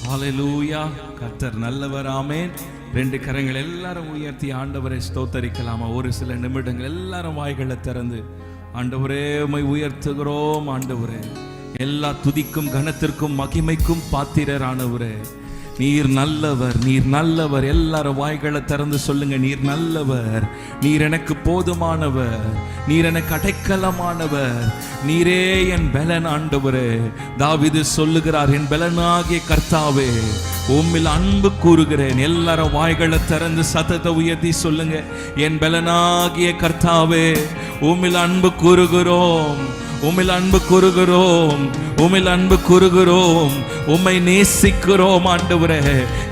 ஹல்லேலூயா. கர்த்தர் நல்லவர். ஆமென். ரெண்டு கரங்கள் எல்லாரும் உயர்த்தி ஆண்டவரை ஸ்தோத்தரிக்கலாமா? ஒரு சில நிமிடங்கள் எல்லாரும் வாய்களை திறந்து ஆண்டவரே உம்மை உயர்த்துகிறோம். ஆண்டவரே, எல்லா துதிக்கும் கனத்திற்கும் மகிமைக்கும் பாத்திரரானவரே, நீர் நல்லவர், நீர் நல்லவர். எல்லாரும் வாய்களை திறந்து சொல்லுங்க, நீர் நல்லவர், நீர் எனக்கு போதுமானவர், நீர் எனக்கு அடைக்கலமானவர், நீரே என் பலன். ஆண்டவரே, தாவீது சொல்லுகிறார், என் பலனாகிய கர்த்தாவே உம்மில் அன்பு கூறுகிறேன். எல்லாரும் வாய்களை திறந்து சத்தத்தை உயர்த்தி சொல்லுங்க, என் பலனாகிய கர்த்தாவே உம்மில் அன்பு கூறுகிறோம், உம்மில் அன்பு கூறுகிறோம், உம்மில் அன்பு கூறுகிறோம், உம்மை நேசிக்கிறோம். ஆண்டவரே,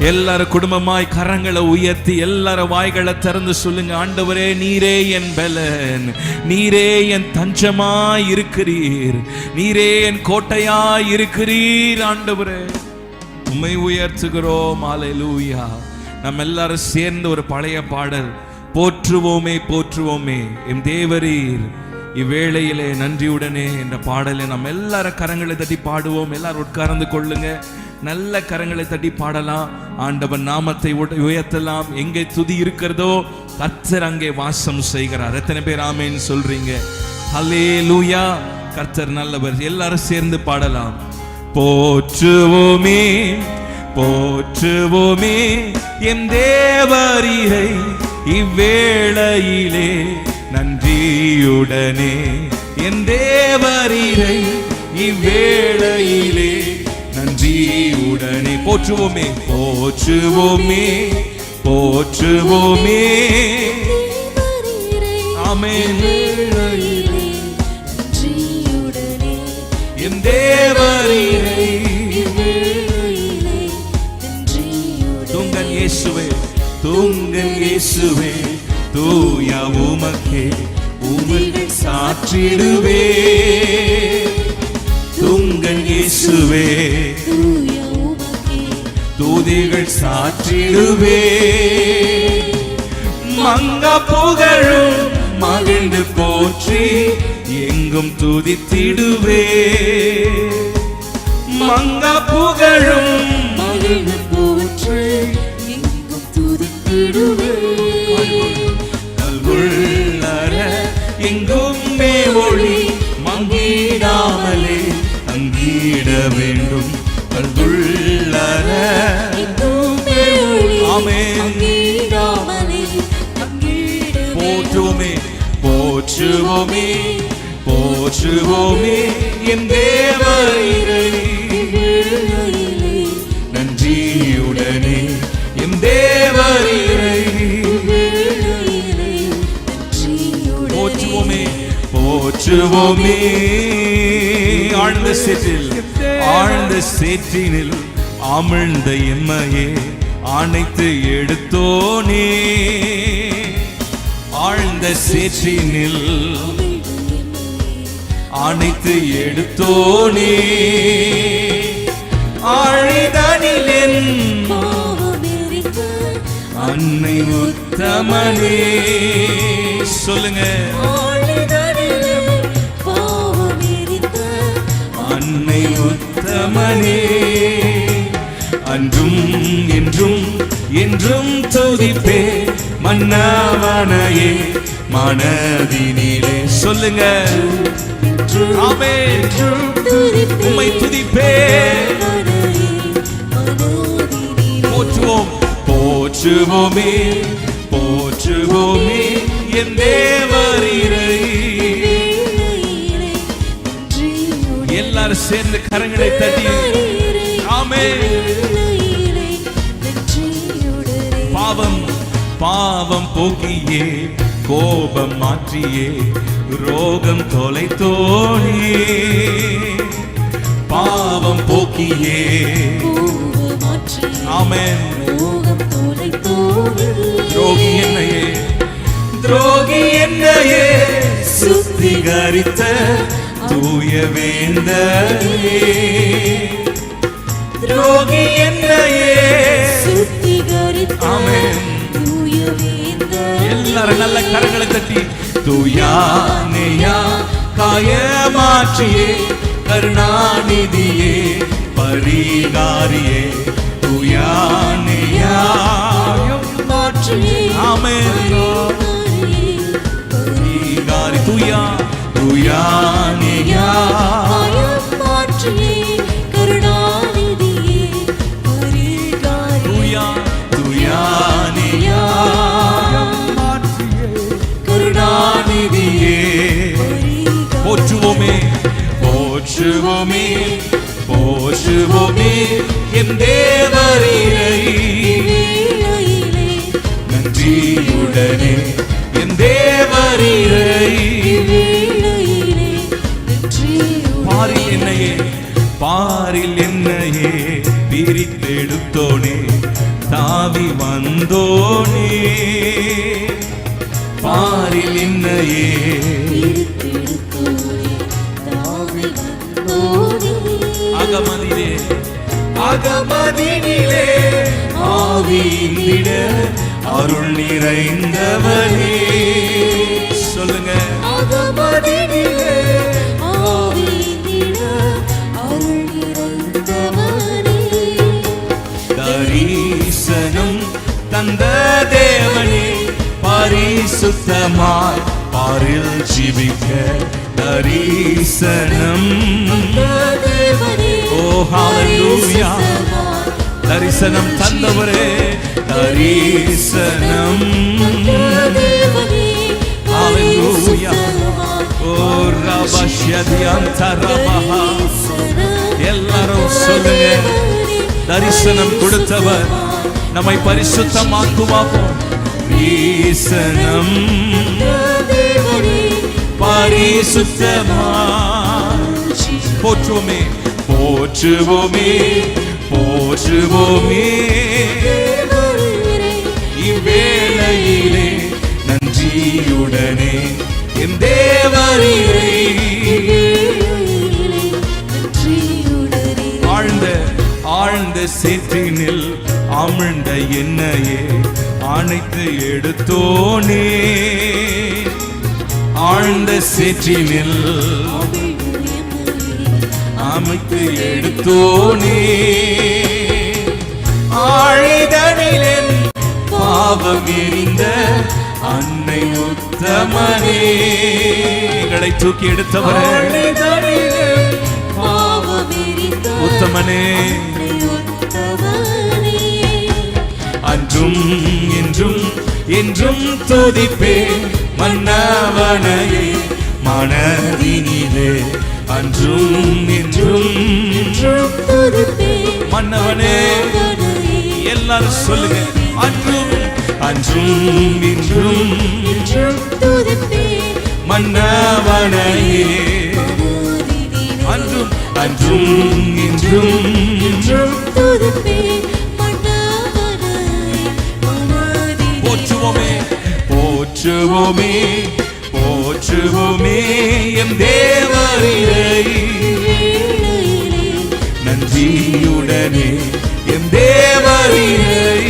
எல்லாரும் குடும்பமாய் கரங்களை உயர்த்தி எல்லாரும் வாய்களை திறந்து சொல்லுங்க, ஆண்டவரே நீரே என் பலன், நீரே என் தஞ்சமாய் இருக்கிறீர், நீரே என் கோட்டையாய் இருக்கிறீர். ஆண்டவரே, உம்மை உயர்த்துகிறோம். ஹல்லேலூயா. நம்ம எல்லாரும் சேர்ந்து ஒரு பழைய பாடல், போற்றுவோமே போற்றுவோமே எம் தேவரீர் இவ்வேளையிலே நன்றியுடனே என்ற பாடலை நம்ம எல்லாரும் கரங்களை தட்டி பாடுவோம். எல்லாரும் உட்கார்ந்து கொள்ளுங்க, நல்ல கரங்களை தட்டி பாடலாம், ஆண்டவன் நாமத்தை உயர்த்தலாம். எங்கே துதி இருக்கிறதோ கர்த்தர் அங்கே வாசம் செய்கிறார். எத்தனை பேர் ஆமென் சொல்றீங்க? ஹல்லேலூயா. கர்த்தர் நல்லவர். எல்லாரும் சேர்ந்து பாடலாம். போற்றுவோமே போற்றுவோமே என் தேவரீரை இவ்வேளையிலே நன்றியுடனே, என் தேவரீரை இவ்வேளையிலே நன்றியுடனே. போற்றுவோமே போற்றுவோமே போற்றுவோமே. ஆமென். என் தேவரீரை துங்கன் இயேசுவே, துங்கன் இயேசுவே, தூயா உமக்கே உம்மில் சாற்றிடுவே. துங்கன் இயேசுவே, தூதிகள் சாற்றிடுவே. மங்கா புகழும் மகிழ்ந்து போற்றி எங்கும் துதித்திடுவே. மங்கா புகழும் மகிழ்ந்து போற்றி எங்கும் துதித்திடுவே. எங்குமே ஒளி மங்கிடாமலே தங்கிட வேண்டும். கல்குள்ளர போற்றுவோமே போற்றுவோமே போற்றுவோமே என் தேவரீரை நன்றியுடனே, என் தேவரீரை போற்றுவோமே போற்றுவோமே. ஆழ்ந்த சேற்றில் ஆழ்ந்த சேற்றினில் அமிழ்ந்த எம்மையே அணைத்து எடுத்தோனே. ஆழ்ந்த சேற்றினில் அணைத்து எடுத்தோனே. ஆழிதனில் அன்னை உத்தமனே. சொல்லுங்க, அன்னை உத்தமனே. அன்றும் என்றும் என்றும் துதிப்பே மன்னவனையே மனதினிலே. சொல்லுங்க, ஆமென். உம்மை துதிப்பே. போற்றுவோம் போற்றுவோமே போற்றுவோமே என் தேவரீரை. எல்லாரும் சேர்ந்து கரங்களை தட்டி ஆமென். பாவம் பாவம் போக்கியே கோபம் மாற்றியே ரோகம் தொலைத்தோனே. பாவம் போக்கியே ஆமென். துரோகி என்னையே துரோகி என்னையே சுத்திகரித்த தூய வேந்தனே. துரோகி என்னையே சுத்திகரித்த ஆமென். தூய வேந்தனே. எல்லாரும் நல்ல கரங்களை தட்டி தூயா நேயா காயமாற்றியே கருணாநிதியே பரிகாரியே தூயானையாயம் மாற்றியே. ஆமென். பரிகாரி தூயா தூயானையாயம் மாற்றியே. கருணாநிதியே பரிகாரி தூயா தூயானையாயம் மாற்றியே. கருணாநிதியே போற்றுவோமே போற்றுவோமே போற்றுவோமே என் தேவரீரை. நன்றியுடனே என் தேவரீரை. பாரில் என்னையே பாரில் என்னையே பிரித்தெடுத்தோனே தாவி வந்தோனே. பாரில் என்னையே அகமதிலே அகமதினிலே ஆவியிட அருள் நிறைந்தவனே. சொல்லுங்க. அகமதினிலே ஆவியிட அருள் நிறைந்தவனே. தரிசனம் தந்த தேவனே பரிசுத்தமாய் பாரில் ஜீவிக்க தரிசனம். ஓ ஹalleluya. தரிசனம் தந்தவரே தரிசனம். ஹalleluya. ஓ ரபஷ்யதியந்தரபஹ. எல்லாரும் சொல்லுங்க. தரிசனம் கொடுத்தவர் நம்மை பரிசுத்தமாக்குவார். தரிசனம் பரிசுத்தமாய். போற்றுவோமே போற்றுவோமே போற்றுவோமே இவ்வேளையிலே நன்றியுடனே என் தேவரீரை. ஆழ்ந்த ஆழ்ந்த சேற்றினில் அமிழ்ந்த என்னையே அணைத்து எடுத்தோனே. ஆழ்ந்த சேற்றினில் அமைத்து எடுத்தோனே. ஆழிதனில் பாவம் எறிந்த அன்னை உத்தமனே. எங்களை தூக்கி எடுத்தவரே உத்தமனே. அன்றும் என்றும் என்றும் துதிப்பேன் மன்னவனையே மனதினிலே. அன்றும் என்றும் மன்னவனே. எல்லாரும் சொல்லுங்க. அன்றும் அன்றும் என்றும் மன்னவனையே. அன்றும் அன்றும் என்றும் போற்றுவோமே போற்றுவோமே போற்றுவோமே என் தேவரீரை. நன்றியுடனே என் தேவரீரை.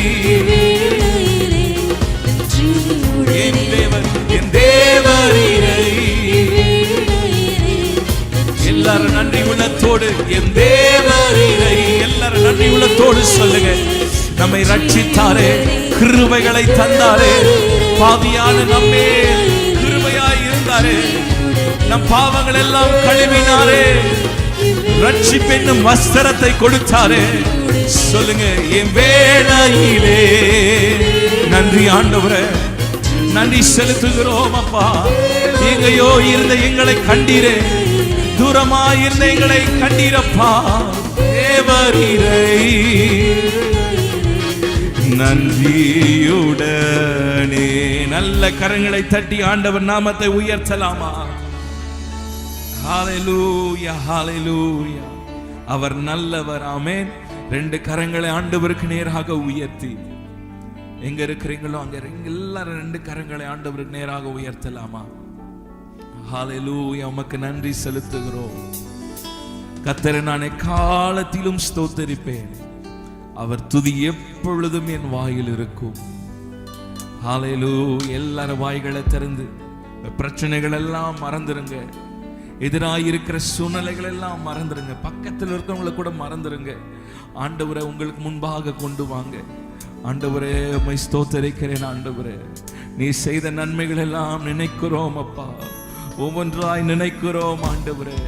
என் தேவரீரை. எல்லாரும் நன்றி உள்ளத்தோடு என் தேவரீரை. எல்லாரும் நன்றி உள்ளத்தோடு சொல்லுங்க. நம்மை ரட்சித்தாரே கிருபைகளை தந்தாரே. பாவியான நம்மே கிருபையாய் இருந்தாரே. நம் பாவங்கள் எல்லாம் கழுவினாரே. ரட்சிப்பென்னும் வஸ்திரத்தை கொடுத்தாரே. சொல்லுங்க. என் வேளையிலே நன்றி ஆண்டவரே. நன்றி செலுத்துகிறோம் அப்பா. எங்கேயோ இருந்த எங்களை கண்டீரே. தூரமாயிருந்த எங்களை கண்டீரப்பா. தேவரீரை. நன்றியுடனே நல்ல கரங்களை தட்டி ஆண்டவர் நாமத்தை உயர்த்தலாமா? ஹalleluya ஹalleluya. அவர் நல்லவர். ஆமென். ரெண்டு கரங்களை ஆண்டவருக்கு நேராக உயர்த்தி எங்க இருக்கிறீங்களோ அங்க எல்லாரும் ரெண்டு கரங்களை ஆண்டவருக்கு நேராக உயர்த்தலாமா? ஹalleluya. உமக்கு நன்றி செலுத்துகிறோம் கர்த்தரை. நான் காலத்திலும் ஸ்தோத்திரிப்பேன். அவர் துதி எப்பொழுதும் என் வாயில் இருக்கும். ஹalleluya. எல்லாரும் வாய்களை திறந்து பிரச்சனைகள் எல்லாம் மறந்துருங்க. எதிராயிருக்கிற சூழ்நிலைகள் எல்லாம் மறந்துருங்க. பக்கத்தில் இருக்கிறவங்களை கூட மறந்துருங்க. ஆண்டவரை உங்களுக்கு முன்பாக கொண்டு வாங்க. ஆண்டவரே உம்மை ஸ்தோத்திரிக்கிறேன். ஆண்டவரே நீ செய்த நன்மைகள் எல்லாம் நினைக்கிறோம் அப்பா, ஒவ்வொன்றாய் நினைக்கிறோம். ஆண்டவரே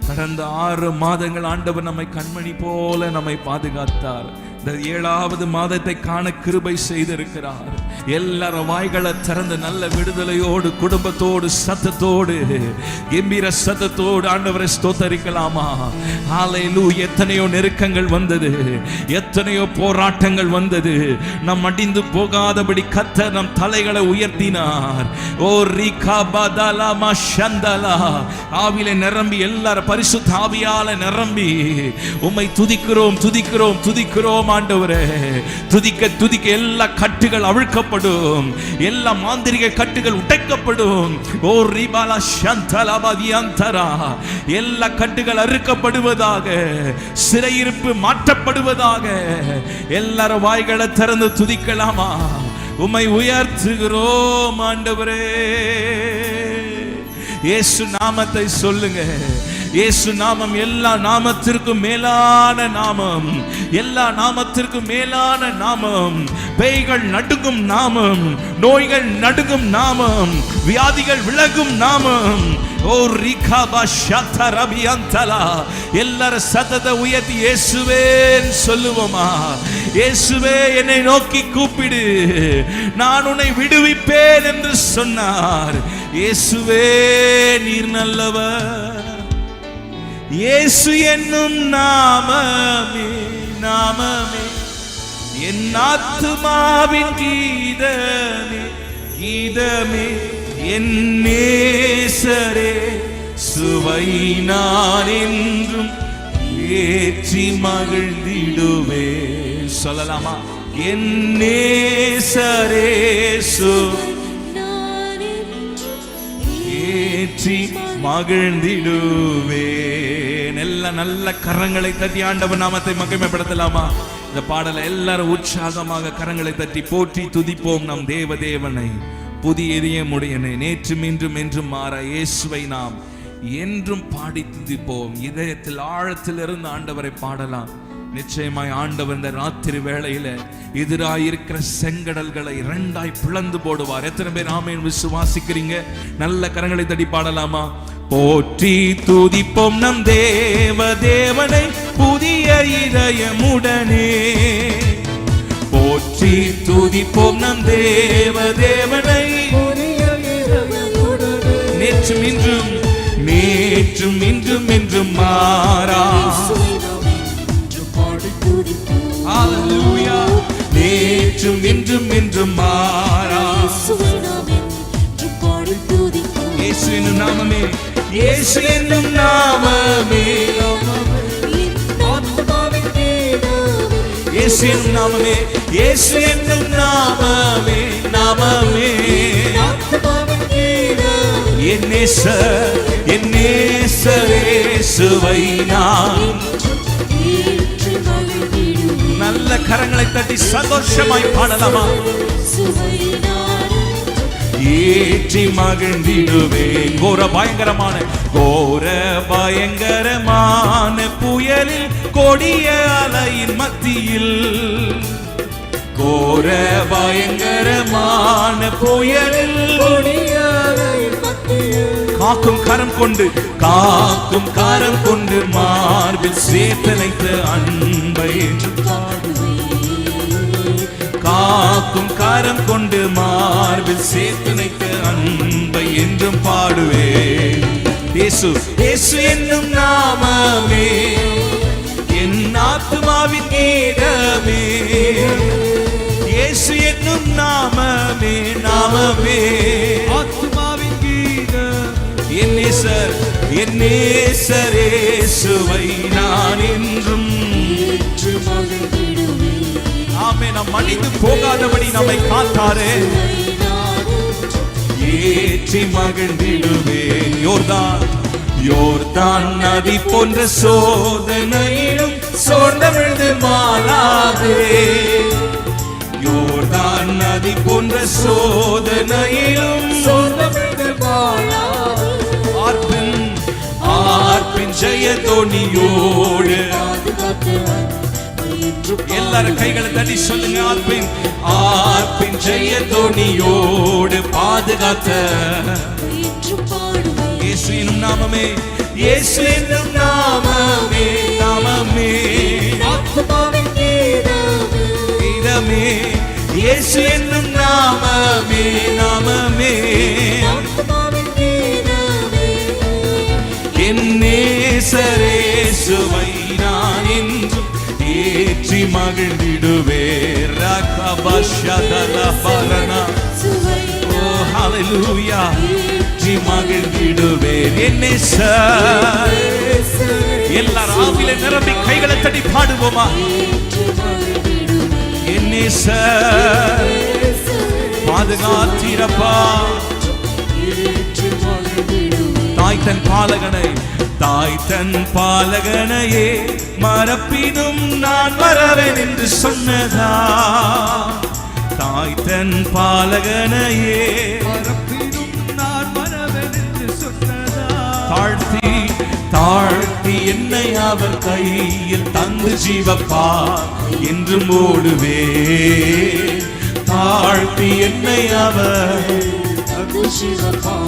கடந்த 6 மாதங்கள் ஆண்டவர் நம்மை கண்மணி போல நம்மை பாதுகாத்தார். இந்த 7வது மாதத்தை காண கிருபை செய்திருக்கிறார். எல்லாரும் வாய்களை திறந்து நல்ல விடுதலையோடு, குடும்பத்தோடு, சத்தத்தோடு, கம்பீர சத்தத்தோடு ஆண்டவரை ஸ்தோத்தரிக்கலாமா? ஹல்லேலூயா. எத்தனையோ நெருக்கங்கள் வந்தது, எத்தனையோ போராட்டங்கள் வந்தது. நம் அடிந்து போகாதபடி கர்த்தர் நம் தலைகளை உயர்த்தினார். ஓ ரிகா பதலா மஷந்தலா. ஆவியிலே நிரம்பி, எல்லாரும் பரிசுத்த ஆவியால நிரம்பி உம்மை துதிக்கிறோம், துதிக்கிறோம், துதிக்கிறோம். ஆண்டவரே துதிக்க துதிக்க எல்லா கட்டுகள் அவிழ்க்கப்படும், எல்லா மாந்திரிக கட்டுகள் உடைக்கப்படும். ஓ ரிபாலா ஷந்தலபதியந்தரா. எல்லா கட்டுகள் அறுக்கப்படுவதாக, சிறையிருப்பு மாற்றப்படுவதாக. எல்லாரும் வாய்களை திறந்து துதிக்கலாமா? உம்மை உயர்த்துகிறோம் ஆண்டவரே. இயேசு நாமத்தை சொல்லுங்க. இயேசு நாமம் எல்லா நாமத்திற்கும் மேலான நாமம், எல்லா நாமத்திற்கும் மேலான நாமம். பேய்கள் நடுங்கும் நாமம், நோய்கள் நடுங்கும் நாமம், வியாதிகள் விலகும் நாமம். ஓ ரிகாபா ஷதரபியந்தலா. எல்லாரும் சத்தத்தை உயர்த்தி இயேசுவே சொல்லுவோமா? இயேசுவே என்னை நோக்கி கூப்பிடு, நான் உன்னை விடுவிப்பேன் என்று சொன்னார். இயேசுவே நீர் நல்லவர். இயேசு என்னும் நாமமே, நாமமே என் ஆத்துமாவின் கீதமே, கீதமே என் நேசரே. சுவை நான் என்றும் ஏற்றி மகிழ்ந்திடுவே. சொல்லலாமா? என் நேசரே ஏற்றி மகிழ்ந்திடுவே. நல்ல கரங்களை தட்டி ஆண்டவர் நாமத்தை மகிமைப்படுத்தலாமா? இந்த பாடலை எல்லாரும் உற்சாகமாக கரங்களை தட்டி போற்றி துதிப்போம் நம் தேவதேவனை. புதிய இதயமுடையனை, நேற்றும் இன்றும் என்றும் மாற இயேசுவை நாம் என்றும் பாடி துதிப்போம். இதயத்தில் ஆழத்தில் இருந்து ஆண்டவரை பாடலாம். நிச்சயமாய் ஆண்டவர் இந்த ராத்திரி வேளையில எதிராயிருக்கிற செங்கடல்களை 2ஆய் பிளந்து போடுவார். எத்தனை பேர் ஆமென் விசுவாசிக்கிறீங்க? நல்ல கரங்களை தட்டி பாடலாமா? போற்றி துதிப்போம் நம் தேவதேவனை புதிய இதயமுடனே. போற்றி துதிப்போம் நம் தேவதேவனை நேற்றும் இன்றும், நேற்றும் இன்றும் என்றும் மாறா. ஹல்லேலூயா. நேற்றும் இன்றும் என்றும் மாறா. இயேசு என்னும் நாமமே, இயேசு என்னும் நாமமே, இயேசு என்னும் நாமமே, இயேசு என்னும் நாமமே, நாமமே என் நேசர், என் நேசரே சுவை நான். நல்ல கரங்களை தட்டி சந்தோஷமாய் பாடலாமா? ஏற்றி மகிழ்ந்திடுவேன். கோர பயங்கரமான, கோர பயங்கரமான புயலில், கொடிய அலையின் மத்தியில், கோர பயங்கரமான புயலில், கொடிய அலையின் மத்தியில் காக்கும் கரம் கொண்டு, காக்கும் கரம் கொண்டு மார்பில் சேர்த்தனைத்த அன்பை, காக்கும் கரம் கொண்டு மார்பில் சேர்த்தனைத்த அன்பை என்றும் பாடுவேன். இயேசு, இயேசு என்னும் நாமமே என் ஆத்துமாவின் கீதமே. இயேசு என்னும் நாமமே, நாமமே ஆத்துமாவின் கீதம். என் நேசர், என் நேசர் இயேசுவை நான் என்றும் ஆமே. நாம் மடிந்து போகாதபடி நம்மை காத்தாரே, ஏற்றி மகிழ்ந்திடுவேன். யோர்தான், யோர்தான் நதி போன்ற சோதனையிலும் சோர்ந்தவிழ்ந்து மாளாதே. யோர்தான் நதி போன்ற சோதனையிலும் சோர்ந்தவிழ்ந்து மாளாதே. ஆர்ப்பின் ஜெயதோனியோடு. எல்லாரும் கைகளை தட்டி சொல்லுங்க. ஆர்ப்பின் ஜெயதோனியோடு பாதுகாத்த இயேசு என்னும் நாமமே, இயேசு என்னும் நாமமே, நாமமே கீதமே, இயேசு என்னும் நாமமே, நாமமே என் நேசரேசுவை நான் என்றும் ஏற்றி மகிழ்ந்திடுவேன். ஓ ஹல்லேலூயா, ஏற்றி மகிழ்ந்திடுவேன். என் நேசர். எல்லாரும் ஆவியிலே நிரம்பி கைகளை தட்டி பாடுவோமா? என் நேசர் பாதுகாத்தீரப்பா. தாய் தன் பாலகனை, தாய் தன் பாலகனையே மறப்பினும் நான் வரவேன் என்று சொன்னதா. தாய் தன் பாலகனையே மறப்பினும் நான் வரவேன் என்று சொன்னதா. தாழ்த்தி தாழ்த்தி என்னை அவர் கையில் தந்து ஜீவப்பா என்று ஓடுவே. தாழ்த்தி என்னை அவர் தந்து ஜீவப்பா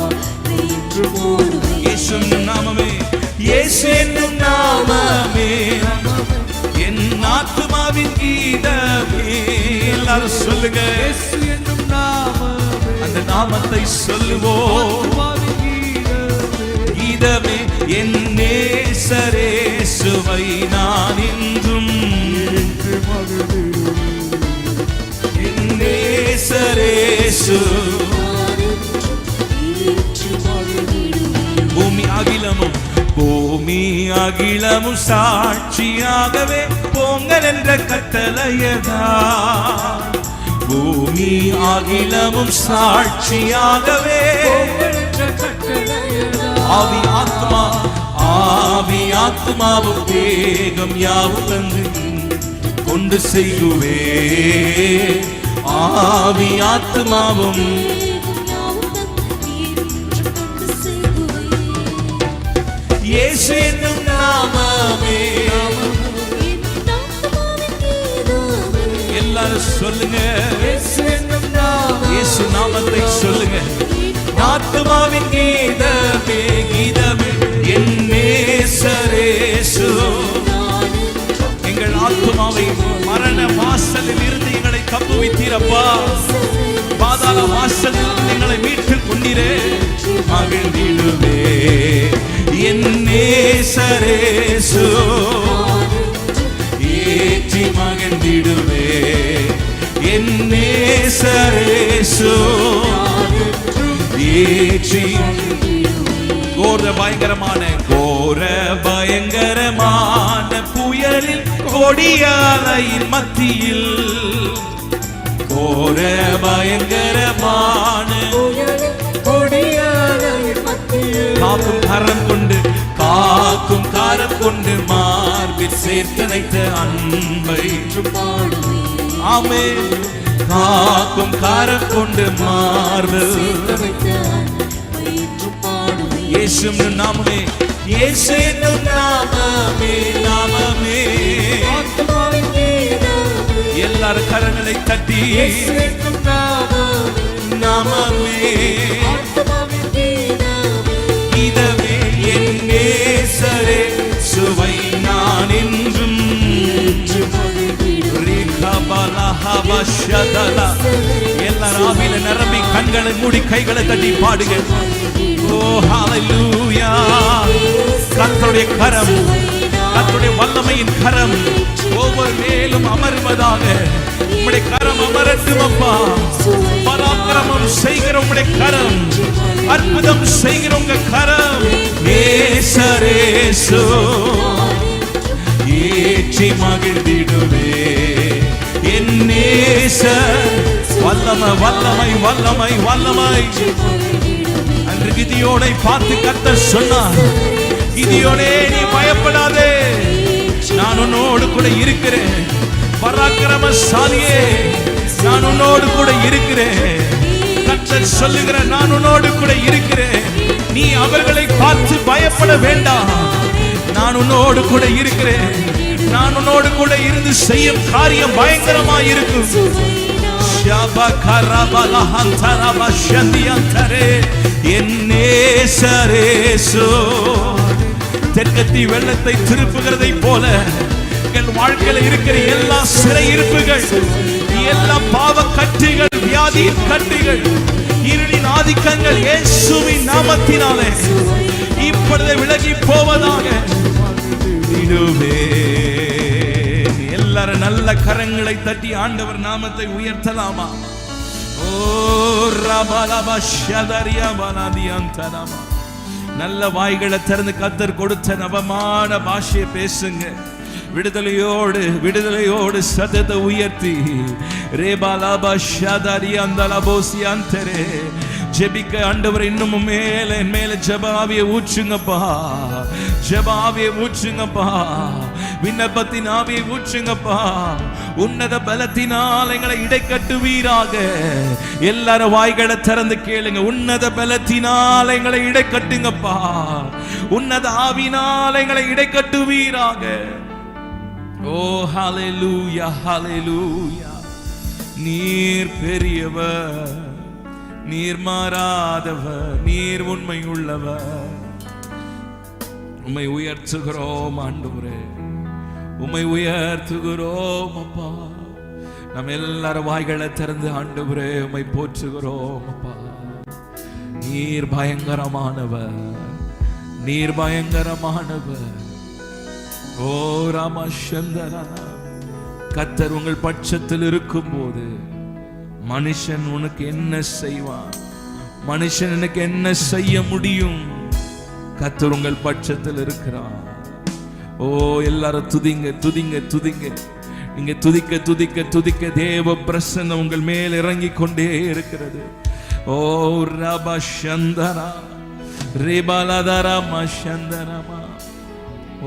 என்று ஓடுவே. இயேசு நாமமே, இயேசு என்னும் நாமமே என் ஆத்துமாவின் கீதமே. எல்லாரும் சொல்லுங்க. இயேசு என்னும் நாமமே, அந்த நாமத்தை சொல்லுவோம். கீதமே என் நேசரேசுவை நான் என்றும் என் நேசரேசு. பூமி அகிலமும் பூமி அகிலமும் சாட்சியாகவே போங்கள் என்ற கட்டளையதா. பூமி அகிலமும் சாட்சியாகவே ஆவி ஆத்மா ஆவி ஆத்மாவும் வேகம் யாவும் வந்து கொண்டு செய்குவே. ஆவி ஆத்மாவும் இயேசு என்னும் நாமமே. எல்லாரும் சொல்லுங்க. இயேசு என்னும் நாமமே, இயேசு நாமத்தை சொல்லுங்க. ஆத்மாவின் கீதமே, கீதமே என் நேசரேசு. எங்கள் ஆத்மாவை மரண வாசலில் இருந்து எங்களை தப்புவித்தீரப்பா. பாதாள வாசலில் எங்களை மீட்டுக் கொண்டீரே. மகிழ்ந்திடுவே என் நேசரேசு, ஏற்றி மகிழ்ந்திடுவே என் நேசரேசு, ஏற்றி. கோர பயங்கரமான புயலில் கொடியாலையின் மத்தியில், கோர பயங்கரமான காக்கும் கரம் கொண்டு மார்பில் சேர்த்தனைத்த அன்பை. ஆமென். காக்கும் கரம் கொண்டு மார்பில். இயேசு நாமமே, இயேசு என்னும் நாமமே, நாமமே. எல்லாரும் கரங்களை தட்டி நாமமே, இதவே என் நேசரேசுவை நான் என்றும் எல்லாரும் ஆவியில நிரம்பி கண்களை மூடி கைகளை தட்டி பாடுங்க. ஓ ஹல்லேலூயா. கர்த்தருடைய கரம், கர்த்தருடைய வல்லமையின் கரம் ஒவ்வொரு மேலும் அமர்வதாக. உம்முடைய கரம் அமரட்டும் அப்பா. பராக்கிரமம் செய்கிற உம்முடைய கரம், அற்புதம் செய்கிற உங்க கரம். நேசரேசு, ஏற்றி மகிழ்ந்திடுவே என் நேசர். வல்லமை வல்லமை வல்லமை வல்லமை. அன்று கிதியோனை பார்த்து கர்த்தர் சொன்னார், கிதியோனே நீ பயப்படாதே, நான் உன்னோடு கூட இருக்கிறேன். பராக்கிரமசாலியே, நான் உன்னோடு கூட இருக்கிறேன். கர்த்தர் சொல்லுகிற நான் உன்னோடு கூட இருக்கிறேன். நீ அவர்களை பார்த்து பயப்பட வேண்டாம். நான் உன்னோடு கூட இருக்கிறேன். நான் உன்னோடு கூட இருந்து செய்யும் காரியம் பயங்கரமா இருக்கும். தெற்கத்தி வெள்ளத்தை திருப்புகிறதை போல எங்கள் வாழ்க்கையில் இருக்கிற எல்லா சிறையிருப்புகள், எல்லா பாவ கட்டுகள், வியாதி கட்டுகள், இருளின் ஆதிக்கங்கள் இயேசுவின் நாமத்தினாலே இப்பொழுது விலகி போவதாக. எல்லாரும் நல்ல கரங்களை தட்டி ஆண்டவர் நாமத்தை உயர்த்தலாமா? ஓ ரபலப ஷதரியா பலதியந்தனமா. நல்ல வாய்களை திறந்து கர்த்தர் கொடுத்த நவமான பாஷையை பேசுங்க. விடுதலையோடு விடுதலையோடு சத்தத்தை உயர்த்தி ரேபாலப ஷதரியா அந்தலபோசி அந்தரே ஜெபிக்க ஆண்டவர் இன்னும் மேல மேல ஜெபாவியை ஊற்றுங்கப்பா. ஜெபாவியை ஊற்றுங்கப்பா. விண்ணப்பத்தின் ஆவியை ஊற்றுங்கப்பா. உன்னத பலத்தினால் எங்களை இடைக்கட்டுவீராக. எல்லாரும் வாய்களை திறந்து கேளுங்க. உன்னத பலத்தினால் எங்களை இடைக்கட்டுங்கப்பா. உன்னத ஆவினால் எங்களை இடைக்கட்டுவீராக. ஓ ஹல்லேலூயா ஹல்லேலூயா. நீர் பெரியவர், நீர் மாறாதவர், நீர் உண்மை உள்ளவர். உம்மை உயர்த்துகிறோம் ஆண்டவரே, உம்மை உயர்த்துகிறோம் அப்பா. நம்ம எல்லாரும் வாய்களை திறந்து ஆண்டவரே உம்மை போற்றுகிறோம் அப்பா. நீர் பயங்கரமானவர், நீர் பயங்கரமானவர். ஓ ராமச்சந்திரா, கர்த்தர் உங்கள் பட்சத்தில் இருக்கும் போது மனுஷன் உனக்கு என்ன செய்வான்? மனுஷன் எனக்கு என்ன செய்ய முடியும்? கர்த்தர் உங்கள் பட்சத்தில் இருக்கிறார். ஓ எல்லாரும் துதிங்க துதிங்க துதிங்க. நீங்க துதிக்க துதிக்க துதிக்க தேவ பிரசன்னம் உங்கள் மேல் இறங்கி கொண்டே இருக்கிறது. ஓ ரபஷந்தரா ரிபலதரமா சந்தரமா.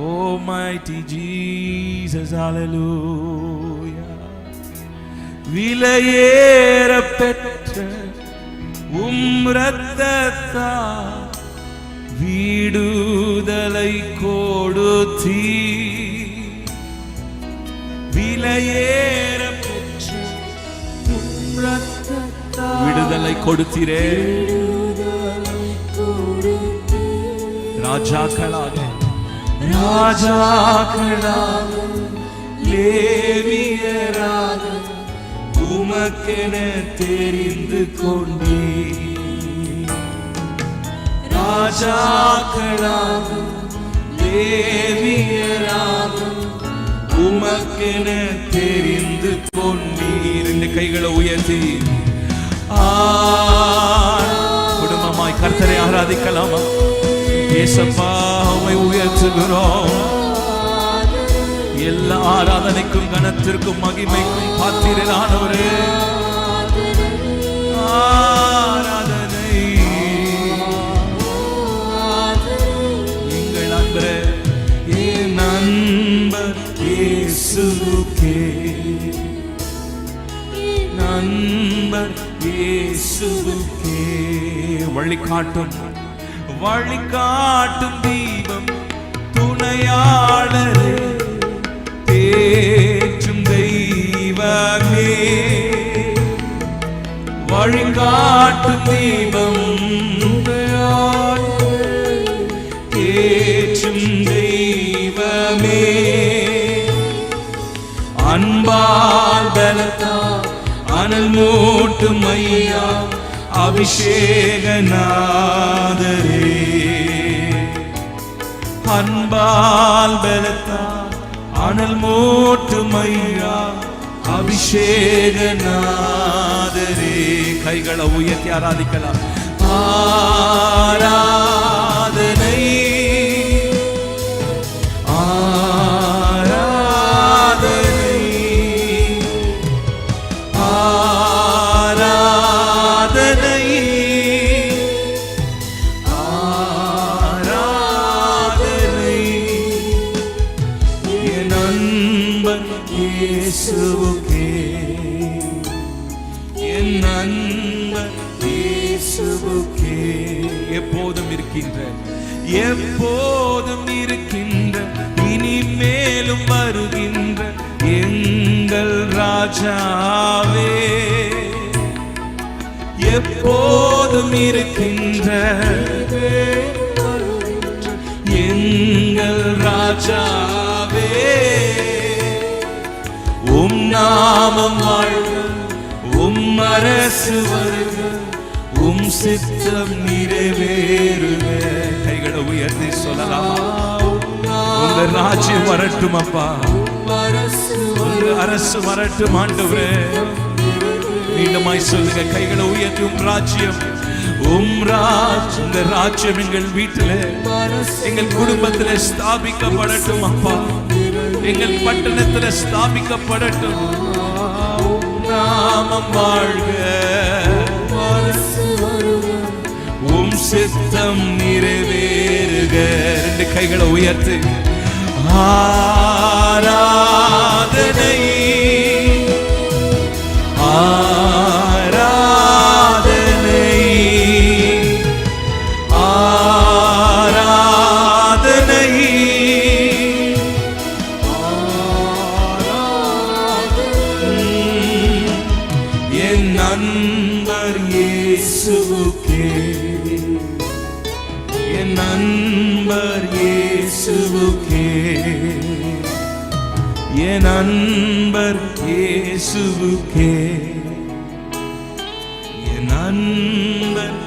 ஓ mighty Jesus, hallelujah. விலையேற பெற்ற உம் இரத்தத்தால் விடுதலை கொடுத்தீ. விலையேற பெற்ற உம் இரத்தத்தால் விடுதலை கொடுத்தீரே. ராஜாக்களாக ராஜாக்களாக லேவியராக உமக்கென தெரிந்து கொண்டே. ராஜாக்களாக லேவியராக உமக்கென தெரிந்து கொண்டீர். இந்த கைகளை உயர்த்தி குடும்பமாய் கர்த்தரை ஆராதிக்கலாமா? இயேசப்பா உம்மை உயர்த்துகிறோம். எல்லா ஆராதனைக்கும் கனத்திற்கும் மகிமைக்கும் பாத்திரரானவரே, ஆராதனை எங்கள் அன்பரே, என் நண்பர் இயேசுவுக்கே, நண்பர் இயேசுவுக்கே. வழிகாட்டும் வழிகாட்டும் தீபம் துணையாளரே, தேற்றும் தெய்வமே. வழிகாட்டும் தீபம் தேற்றும் தெய்வமே. அன்பால் பலத்தால் அனல் மூட்டும் ஐயா அபிஷேகநாதரே. அன்பால் பலத்தால் அனல் மூட்டும் ஐயா அபிஷேகநாதரே. கைகளை உயர்த்தி ஆராதிக்கலாம். ஆராதனை இயேசுவுக்கே, என் நண்பர் இயேசுவுக்கே. இயேசுவுக்கே எப்போதும் இருக்கின்ற எப்போதும் இருக்கின்ற இனிமேலும் வருகின்ற எங்கள் ராஜாவே எப்போதும் இருக்கின்ற எங்கள் ராஜாவே உம் நாமம் வாழ்க உம் அரசு வருக உம் சித்தம் நிறைவேறுக. கைகளை உயர்த்தி சொல்லலாம், உங்க ராஜ்யம் வரட்டும் அப்பா, உங்க அரசு வரட்டும் ஆண்டவரே. மீண்டுமாய் சொல்லுங்க, கைகளை உயர்த்தி உம் ராஜ்யம் உங்க ராஜ்யம் எங்கள் வீட்டில் எங்கள் குடும்பத்தில் ஸ்தாபிக்கப்படட்டும் அப்பா, எங்கள் பட்டணத்தில் ஸ்தாபிக்கப்படட்டும். நாமம் வாழ்க உம் சித்தம் நிறைவேறுக. ரெண்டு கைகளை உயர்த்து ஆராதனை ஆராதனை ஆராதனை என் நண்பர் இயேசுவுக்கே என் நண்பர் இயேசுவுக்கே என் நண்பர் இயேசுவுக்கே என் நண்பர்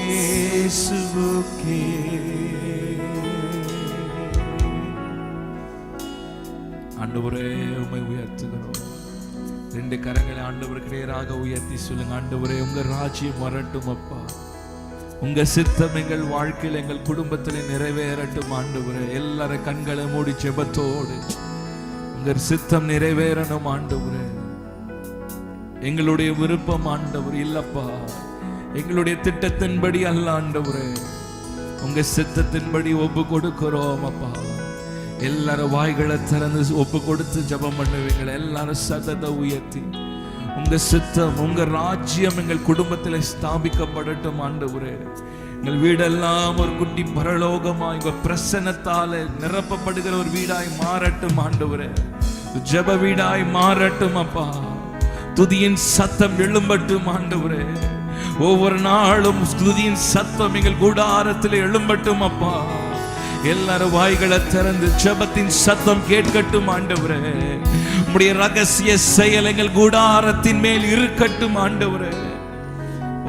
இயேசுவுக்கே. ஆண்டவரே உம்மை உயர்த்துகிறோம். ரெண்டு கரங்களை ஆண்டவருக்கு நேராக உயர்த்தி சொல்லுங்க, ஆண்டவரே உங்க ராஜ்யம் வரட்டும் அப்பா, உங்க சித்தம் எங்கள் வாழ்க்கையில் எங்கள் குடும்பத்தில் நிறைவேறட்டும் ஆண்டவரே. எல்லாரும் கண்களை மூடி ஜெபத்தோடு உங்க சித்தம் நிறைவேறணும் ஆண்டவரே. எங்களுடைய விருப்பம் ஆண்டவர் இல்லப்பா, எங்களுடைய திட்டத்தின்படி அல்ல ஆண்டவரே, உங்க சித்தத்தின்படி ஒப்பு கொடுக்கிறோம் அப்பா. எல்லாரும் வாய்களை திறந்து ஒப்பு கொடுத்து ஜெபம் பண்ணுவீங்களா? எல்லாரும் சத்தத்தை உயர்த்தி உங்க சித்தம் உங்க ராஜ்யம் எங்கள் குடும்பத்தில் ஸ்தாபிக்கப்படட்டும் ஆண்டவரே. எங்கள் வீடெல்லாம் ஒரு குட்டி பரலோகமாய் உங்க பிரசன்னத்தால நிரப்பப்படுகிற ஒரு வீடாய் மாறட்டும் ஆண்டவரே. ஜெப வீடாய் மாறட்டும் அப்பா. துதியின் சத்தம் எழும்பட்டும் ஆண்டவரே. ஒவ்வொரு நாளும் துதியின் சத்தம் எங்கள் கூடாரத்தில் எழும்பட்டும் அப்பா. எல்லாரும் வாய்களை திறந்து ஜெபத்தின் சத்தம் கேட்கட்டும் ஆண்டவரே. உம்முடைய ரகசிய செயல் எங்கள் கூடாரத்தின் மேல் இருக்கட்டும் ஆண்டவரே.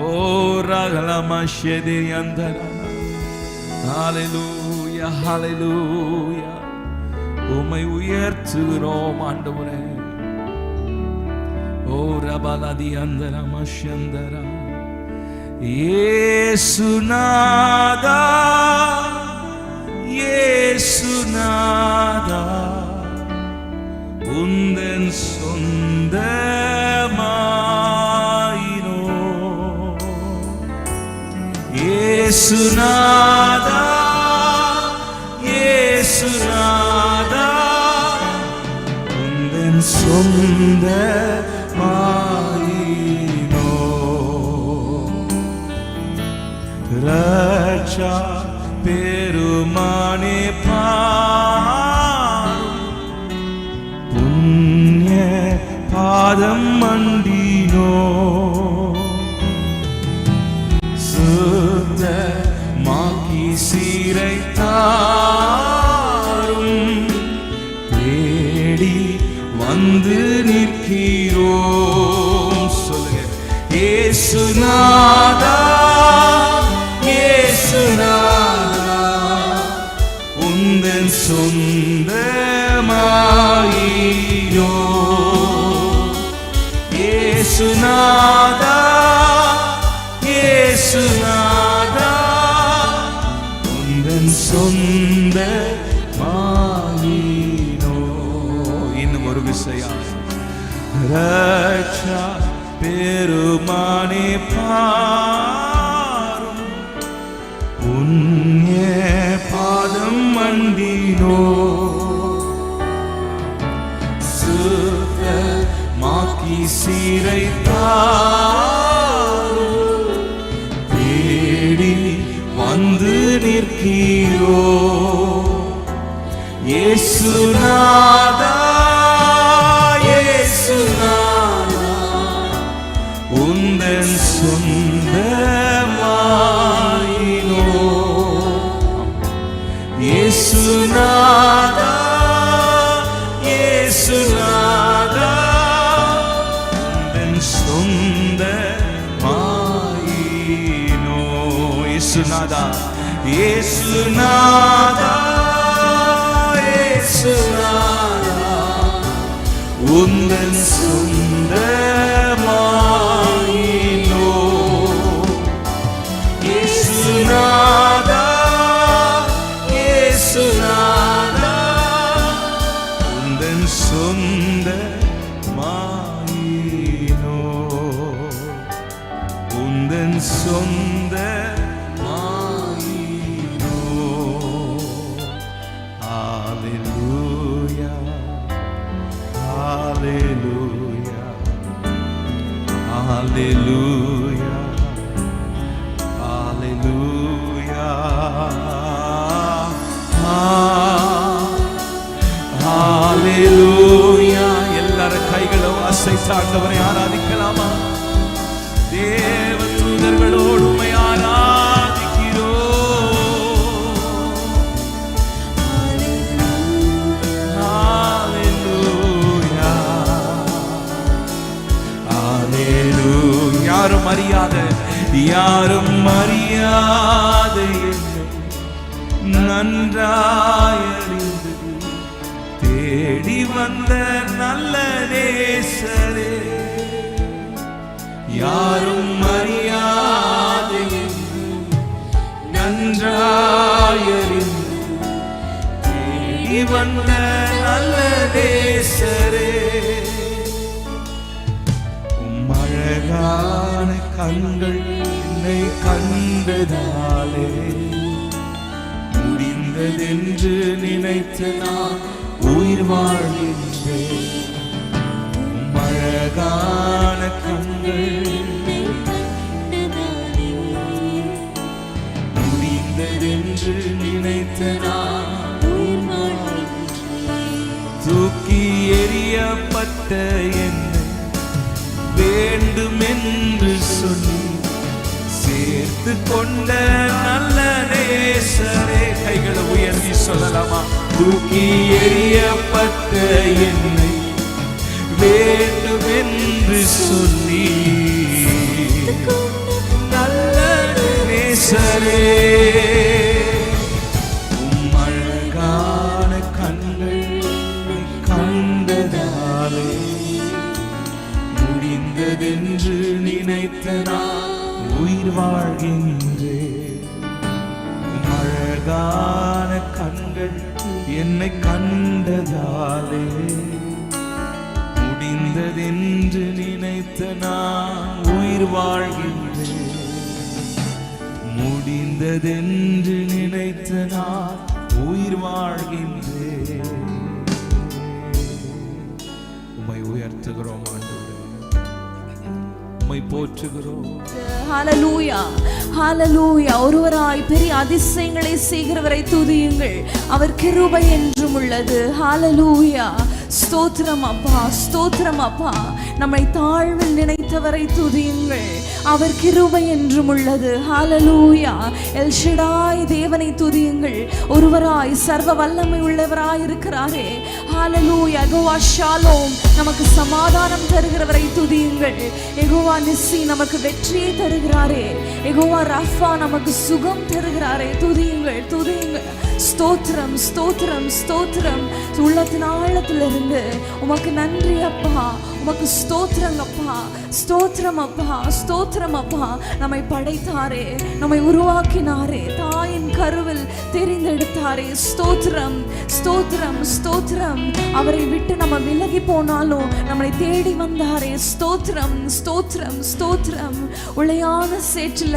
ஓ ரகலமஷேதி அந்தரா ஹalleluya ஹalleluya. உம்மை உயர்த்துகிறோம் ஆண்டவரே. ஓ ரபலதி அந்தரா மஷந்தரா இயேசுநாதா இயேசுநாதா உந்தன் சொந்தமாயினோ இயேசுநாதா இயேசுநாதா உந்தன் சொந்தமாயினோ ரட்சா பெருமானே புண்ணிய பாதம் மண்டினோ சுத்த மாக்கி சீரை தாரும் தேடி வந்து நிற்கிறோம். சொல்லுங்க, இயேசுநாதா இயேசுநாதா உந்தன் சொந்தமாயினோ இயேசுநாதா இயேசுநாதா உந்தன் சொந்தமாயினோ. இன்னும் ஒரு விஷயம், ரட்சா பெருமானே பாரும் புண்ணிய பாதம் மண்டினோ சுத்த மாக்கி சீரை தாரும் இயேசுநாதா இயேசுநாதா உந்தன் சொந்தமாயினோ. இயேசுநாதா இயேசுநாதா உந்தன் சொந்தமாயினோ. இயேசுநாதா இயேசுநாதா இயேசுநாதா உந்தன் சொந்தமாயினோ. இயேசுநாதா இயேசுநாதா உந்தன் சொந்தமாயினோ. உந்தன் சொந்தமாயினோ. ஹalleluya ஹalleluya ஹalleluya ஹalleluya ஹalleluya. எல்லாரும் கைகளை அசைத்து ஆண்டவரை ஆராதிக்கலாமா? தேவ தூதர்களோடு உம்மை ஆராதிக்கிறோம். ஹalleluya ஹalleluya. யாரும் அறியாத என்னை நன்றாய் அறிந்து தேடி வந்த நல்ல நேசரே. யாரும் அறியாத என்னை நன்றாய் அறிந்து தேடி வந்த நல்ல நேசரே. அழகான கண்கள் என்னை கண்டதாலே முடிந்ததென்று நினைத்து நான் உயிர் வாழ்கின்றேன். அழகான கண்கள் முடிந்ததென்று நினைத்து நான் உயிர் வாழ்கின்றேன். தூக்கி எறியப்பட்ட என்னை வேண்டும் என்று சொல்லி சேர்த்து கொண்ட நல்ல நேசரே. கைகளை உயர்த்தி சொல்லலாமா? தூக்கி எறியப்பட்ட என்னை வேண்டும் என்று சொல்லி நல்ல நேசரே. அழகான கண்கள் கண்டதாலே முடிந்ததென்று நினைத்த நான் உயிர் வாழ்கின்றேன். அழகான கண்கள் என்னை கண்டதாலே முடிந்ததென்று நினைத்த நான் உயிர் வாழ்கின்றேன். முடிந்ததென்று நினைத்த நான் உயிர் வாழ்கின்றேன். உம்மை உயர்த்துகிறோம் ஆண்டவரே, உம்மை போற்றுகிறோம். ஹalleluya ஹalleluya. ஒருவராய் பெரிய அதிசயங்களை செய்கிறவரை துதியுங்கள், அவர் கிருபை என்றும் உள்ளது. ஹalleluya. ஸ்தோத்திரம் அப்பா, ஸ்தோத்திரம் அப்பா. நம்மை தாழ்வில் நினைத்தவரை துதியுங்கள், அவர் கிருபை என்றும் உள்ளது. ஹalleluya. எல் ஷடாய் தேவனை துதியுங்கள், ஒருவராய் சர்வ வல்லமை உள்ளவராய் இருக்கிறாரே. ஹalleluya. யெகோவா ஷாலோம் நமக்கு சமாதானம் தருகிறவரை துதியுங்கள். யெகோவா நிஸ்ஸி நமக்கு வெற்றியை தருகிறாரே. யெகோவா ரஃபா நமக்கு சுகம் தருகிறாரே. துதியுங்கள் துதியுங்கள். ஸ்தோத்திரம் ஸ்தோத்திரம் ஸ்தோத்திரம். உள்ளத்தின் ஆழத்திலிருந்து உமக்கு நன்றி அப்பா, உமக்கு ஸ்தோத்திரம் அப்பா, ஸ்தோத்திரம் அப்பா, ஸ்தோத்திரம் அப்பா. நம்மை படைத்தாரே, நம்மை உருவாக்கினாரே, தாயின் கருவில் தெரிந்தெடுத்தாரே. ஸ்தோத்திரம் ஸ்தோத்திரம் ஸ்தோத்திரம். அவரை விட்டு நம்ம விலகி போனாலும் நம்மளை தேடி வந்தாரே. ஸ்தோத்திரம் ஸ்தோத்திரம் ஸ்தோத்திரம். உளையான சேற்றில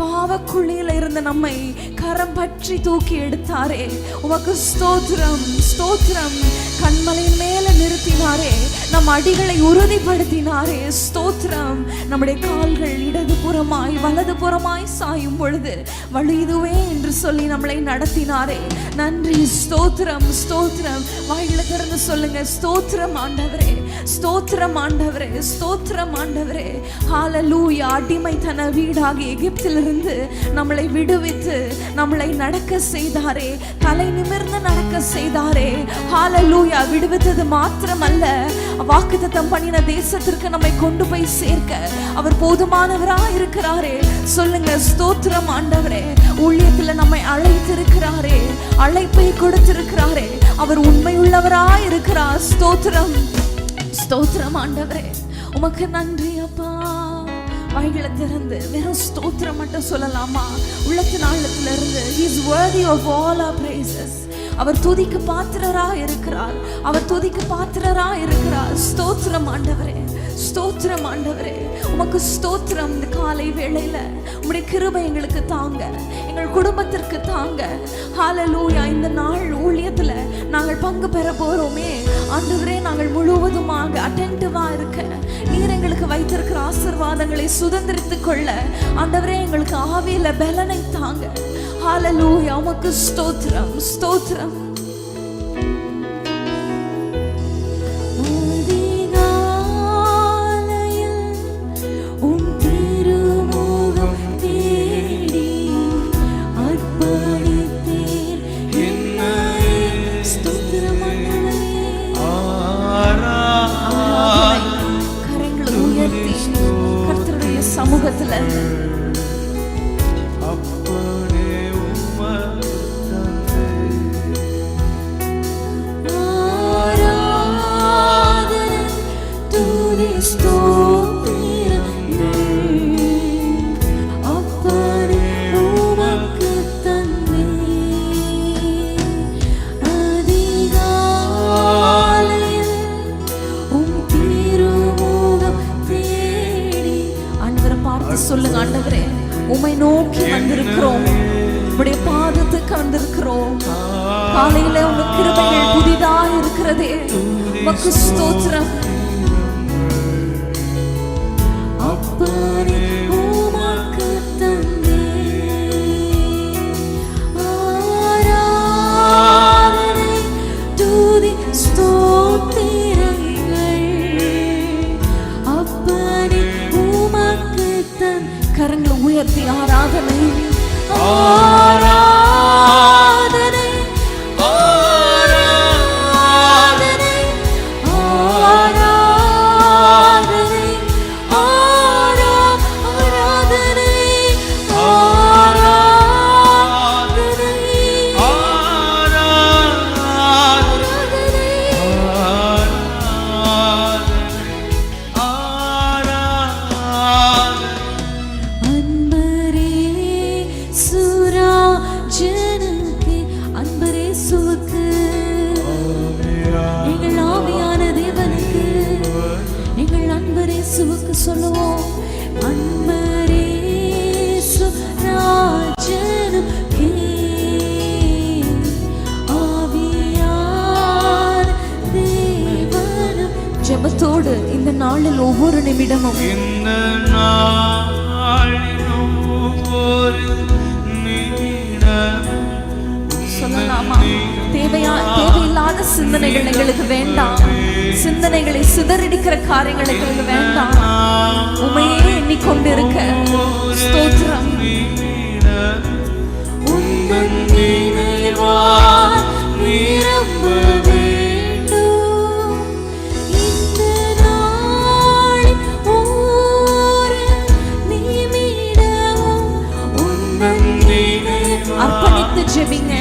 பாவக்குழியில இருந்த நம்மை கரம் பற்றி தூக்கி எடுத்தாரே. உமக்கு ஸ்தோத்திரம் ஸ்தோத்திரம். கண்மலையின் மேல நிறுத்தி பலப்படுத்தினாரே, நம் அடிகளை உறுதிப்படுத்தினாரே. ஸ்தோத்திரம். நம்முடைய கால்கள் இடது புறமாய் வலது புறமாய் சாயும் பொழுது வழி இதுவே என்று சொல்லி நம்மளை நடத்தினாரே. நன்றி. ஸ்தோத்திரம், ஸ்தோத்திரம். வாய்களை திறந்து சொல்லுங்க, ஸ்தோத்திரம் ஆண்டவரே, ஸ்தோத்திரம் ஆண்டவரே, ஸ்தோத்திரம் ஆண்டவரே. ஹalleluya. அடிமைத்தன வீடாகி எகிப்திலிருந்து நம்மளை விடுவித்து நம்மளை நடக்க செய்தாரே, தலை நிமிர்ந்து நடக்க செய்தாரே. ஹalleluya. விடுவித்தது மாத்திரமல்ல, வாக்குத்தத்தம் பண்ணின தேசத்திற்கு நம்மை கொண்டு போய் சேர்க்க அவர் போதுமானவராய் இருக்கிறாரே. சொல்லுங்க, ஸ்தோத்திரம் ஆண்டவரே. ஊழியத்தில் நம்மை அழைத்திருக்கிறாரே, அழைப்பை கொடுத்திருக்கிறாரே. அவர் உண்மையுள்ளவராய் இருக்கிறார். ஸ்தோத்திரம், ஸ்தோத்திரம் ஆண்டவரே. உமக்கு நன்றி அப்பா. வாய்களை திறந்து வெறும் ஸ்தோத்திரம் மட்டும் சொல்லலாமா? உள்ளத்தின் ஆழத்திலிருந்து he is worthy of all our praises. அவர் துதிக்கு பாத்திரராய் இருக்கிறார், அவர் துதிக்கு பாத்திரராய் இருக்கிறார். ஸ்தோத்திரம் ஆண்டவரே, ஸ்தோத்திரம் ஆண்டவரே. உமக்கு ஸ்தோத்திரம். இந்த காலை வேளையில உம்முடைய கிருபை எங்களுக்கு தாங்க, எங்கள் குடும்பத்திற்கு தாங்க. ஹalleluya. இந்த நாள் ஊழியத்துல நாங்கள் பங்கு பெற போறோமே ஆண்டவரே, நாங்கள் முழுவதுமாக அட்டென்டிவா இருக்க, நீர் எங்களுக்கு வைத்திருக்கிற ஆசீர்வாதங்களை சுதந்திரித்துக் கொள்ள ஆண்டவரே எங்களுக்கு ஆவியில பலனை தாங்க. ஹalleluya. உமக்கு ஸ்தோத்திரம், ஸ்தோத்திரம். சமூகத்துல சொல்லுங்க, ஆண்டவரே உம்மை நோக்கி வந்திருக்கிறோம், உம்முடைய பாதத்துக்கு வந்திருக்கிறோம். காலையில உங்க கிருபைகள் புதிதா இருக்கிறதே, உமக்கு ஸ்தோத்திரம். அப்பனே உமக்கு தந்தே ஆராதனை துதி ஸ்தோத்திரங்கள். அப்பனே உமக்கு கரங்களை உயர்த்தி ஆராதனை, ஆராதனை, ஆராதனை, ஆராதனை, ஆராதனை, சொல்லுவோம். அன்பரேசு ராஜனுக்கே ஆவியான தேவனும். ஜெபத்தோடு இந்த நாளில் ஒவ்வொரு நிமிடமும், இந்த நாளிலும் ஒவ்வொரு நிமிடமும் சொல்லலாமா? தேவையில்லாத சிந்தனைகள் எங்களுக்கு வேண்டாம், சிந்தனைகளை சிதறடிக்கிற காரியங்கள் எங்களுக்கு வேண்டாம். உமையே எண்ணிக்கொண்டிருக்க ஸ்தோத்திரம். உந்தன் நினைவால் நிரம்ப வேண்டும் இந்த நாளில் ஒவ்வொரு நிமிடமும். உந்தன் நினைவால் அர்ப்பணித்து ஜெபிங்க.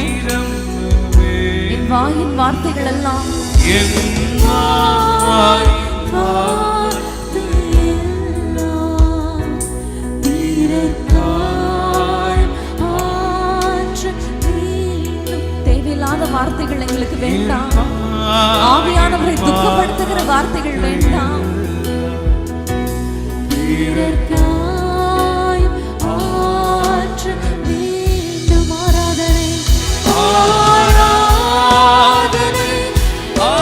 என் வாயின் வார்த்தைகள் எல்லாம், என் வாய் வார்த்தையெல்லாம் தீரக்காய் ஆற்ற வேண்டும். தேவையில்லாத வார்த்தைகள் எங்களுக்கு வேண்டாம், ஆவியானவரை துக்கப்படுத்துகிற வார்த்தைகள் வேண்டாம். தீரக்காய் ஆற்ற வேண்டும். ஆராதனை, ஆராதனை, ஆராதனை,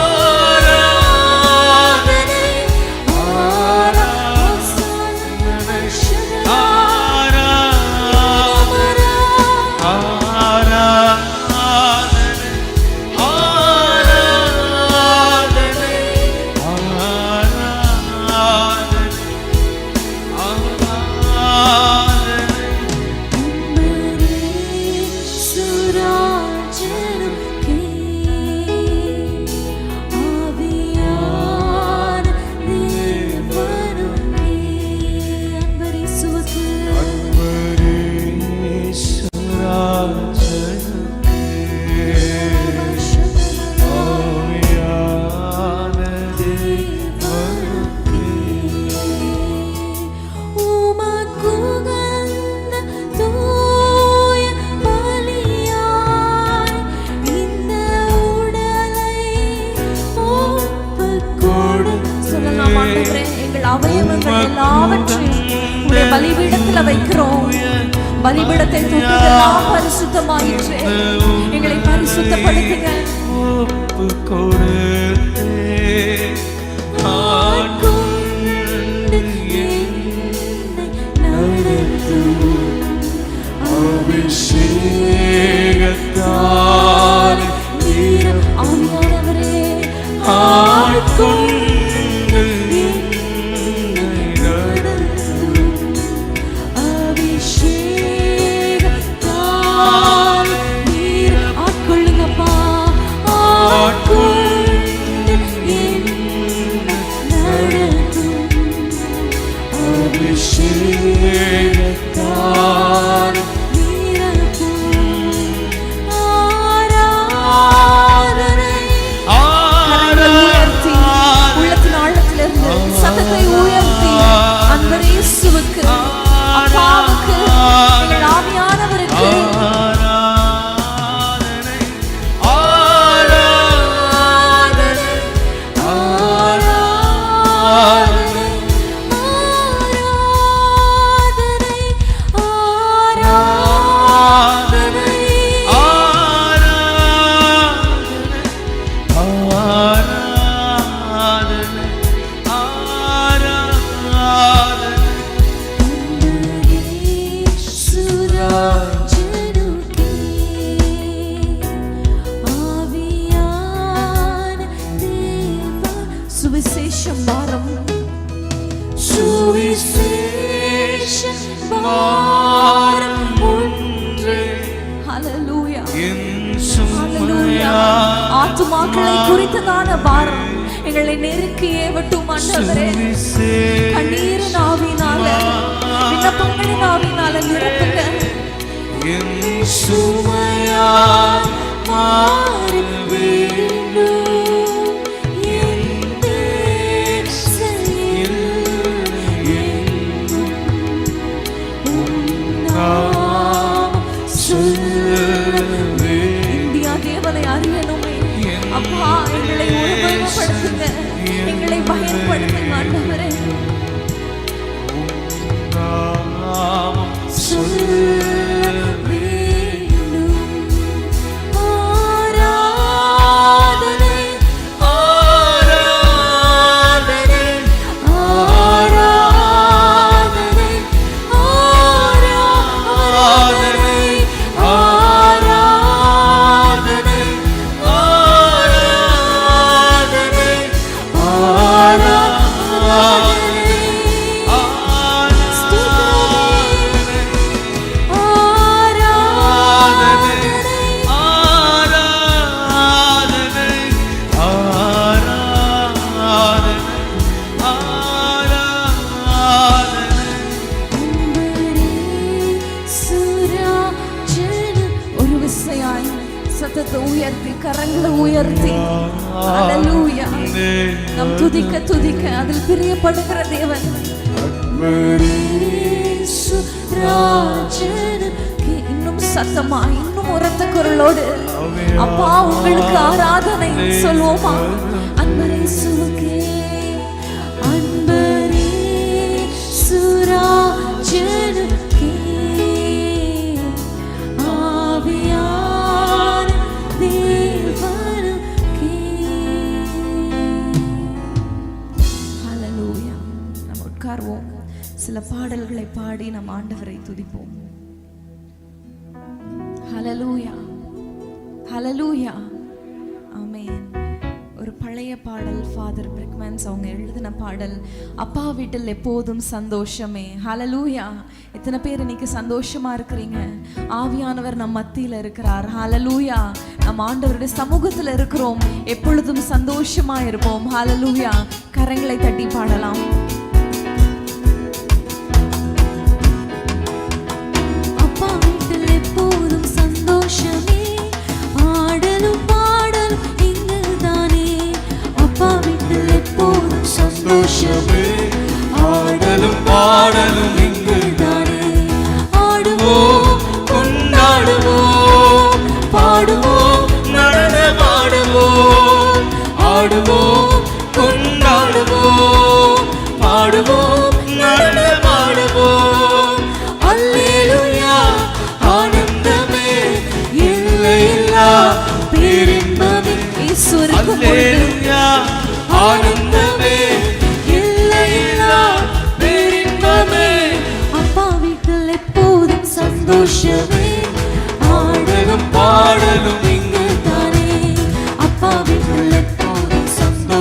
அவயவங்கள் எல்லாவற்றையும் உடைய பலிபீடத்துல வைக்கிறோம். பலிபீடத்தை தொட்டதெல்லாம் பரிசுத்தமாயிற்று. எங்களை பரிசுத்தப்படுத்துங்க. ஆவியானவரே ஆட்கொண்டு அபிஷேகத்தால் நீர் ஆட்கொள்ளுங்கப்பா. ஆட்கொண்டு நடத்தும் அபிஷேகத்தால் சத்தத்தை உயர்த்தி அன்பர் இயேசுவுக்கு, அப்பாவுக்கு, எங்கள் ஆவியானவருக்கு சுவிசேஷம் வாரம், சுவிசேஷம் வாரம் ஒன்று. ஹல்லேலூயா, ஹல்லேலூயா. ஆத்துமாக்களை குறித்ததான பாரம் எங்களை நெருக்கி ஏவட்டும் ஆண்டவரே. கண்ணீரின் ஆவியினால, விண்ணப்பங்களின் ஆவியினால நிரப்புங்க. என் சுமையால் மாறி வேண்டும். இந்தியா தேவனை அறியணுமே அப்பா. எங்களை உருவகப்படுத்துங்க, எங்களை பயன்படுத்துங்க ஆண்டவரே. சத்தத்தை உயர்த்தி, கரங்களை உயர்த்தி, ஹல்லேலூயா. நாம் துதிக்க துதிக்க அதில் பிரியப்படுகிற தேவன். இன்னும் சத்தமா, இன்னும் உரத்த குரலோடு அப்பா உங்களுக்கு ஆராதனை சொல்வோமா? அன்பரே சுகே, அன்பரே சுராஜனுக்கே, ஆவியான தேவனுக்கே. ஹல்லேலூயா. நாம் உட்கார்வோம். சில பாடல்களை பாடி நம் ஆண்டவரை துதிப்போம். ஹல்லேலூயா, ஹல்லேலூயா, ஆமென். ஒரு பழைய பாடல், ஃபாதர் பிரிக்மன்ஸ் அவங்க எழுதின பாடல், அப்பா வீட்டில் எப்போதும் சந்தோஷமே. ஹல்லேலூயா. எத்தனை பேர் இன்னைக்கு சந்தோஷமா இருக்கிறீங்க? ஆவியானவர் நம் மத்தியில் இருக்கிறார். ஹல்லேலூயா. நம் ஆண்டவருடைய சமூகத்தில் இருக்கிறோம். எப்பொழுதும் சந்தோஷமா இருப்போம். ஹல்லேலூயா. கரங்களை தட்டி பாடலாம். அப்பா வீட்டில் எப்போதும் சந்தோஷமே, ஆடலும் பாடலும் இங்கு தானே. அப்பா வீட்டில் எப்போதும் சந்தோஷமே, ஆடலும் பாடலும் இங்கு தானே. ஆடுவோம், கொண்டாடுவோம், பாடுவோம், நடனமாடுவோம். ஆடுவோம், கொண்டாடுவோம், பாடுவோம்,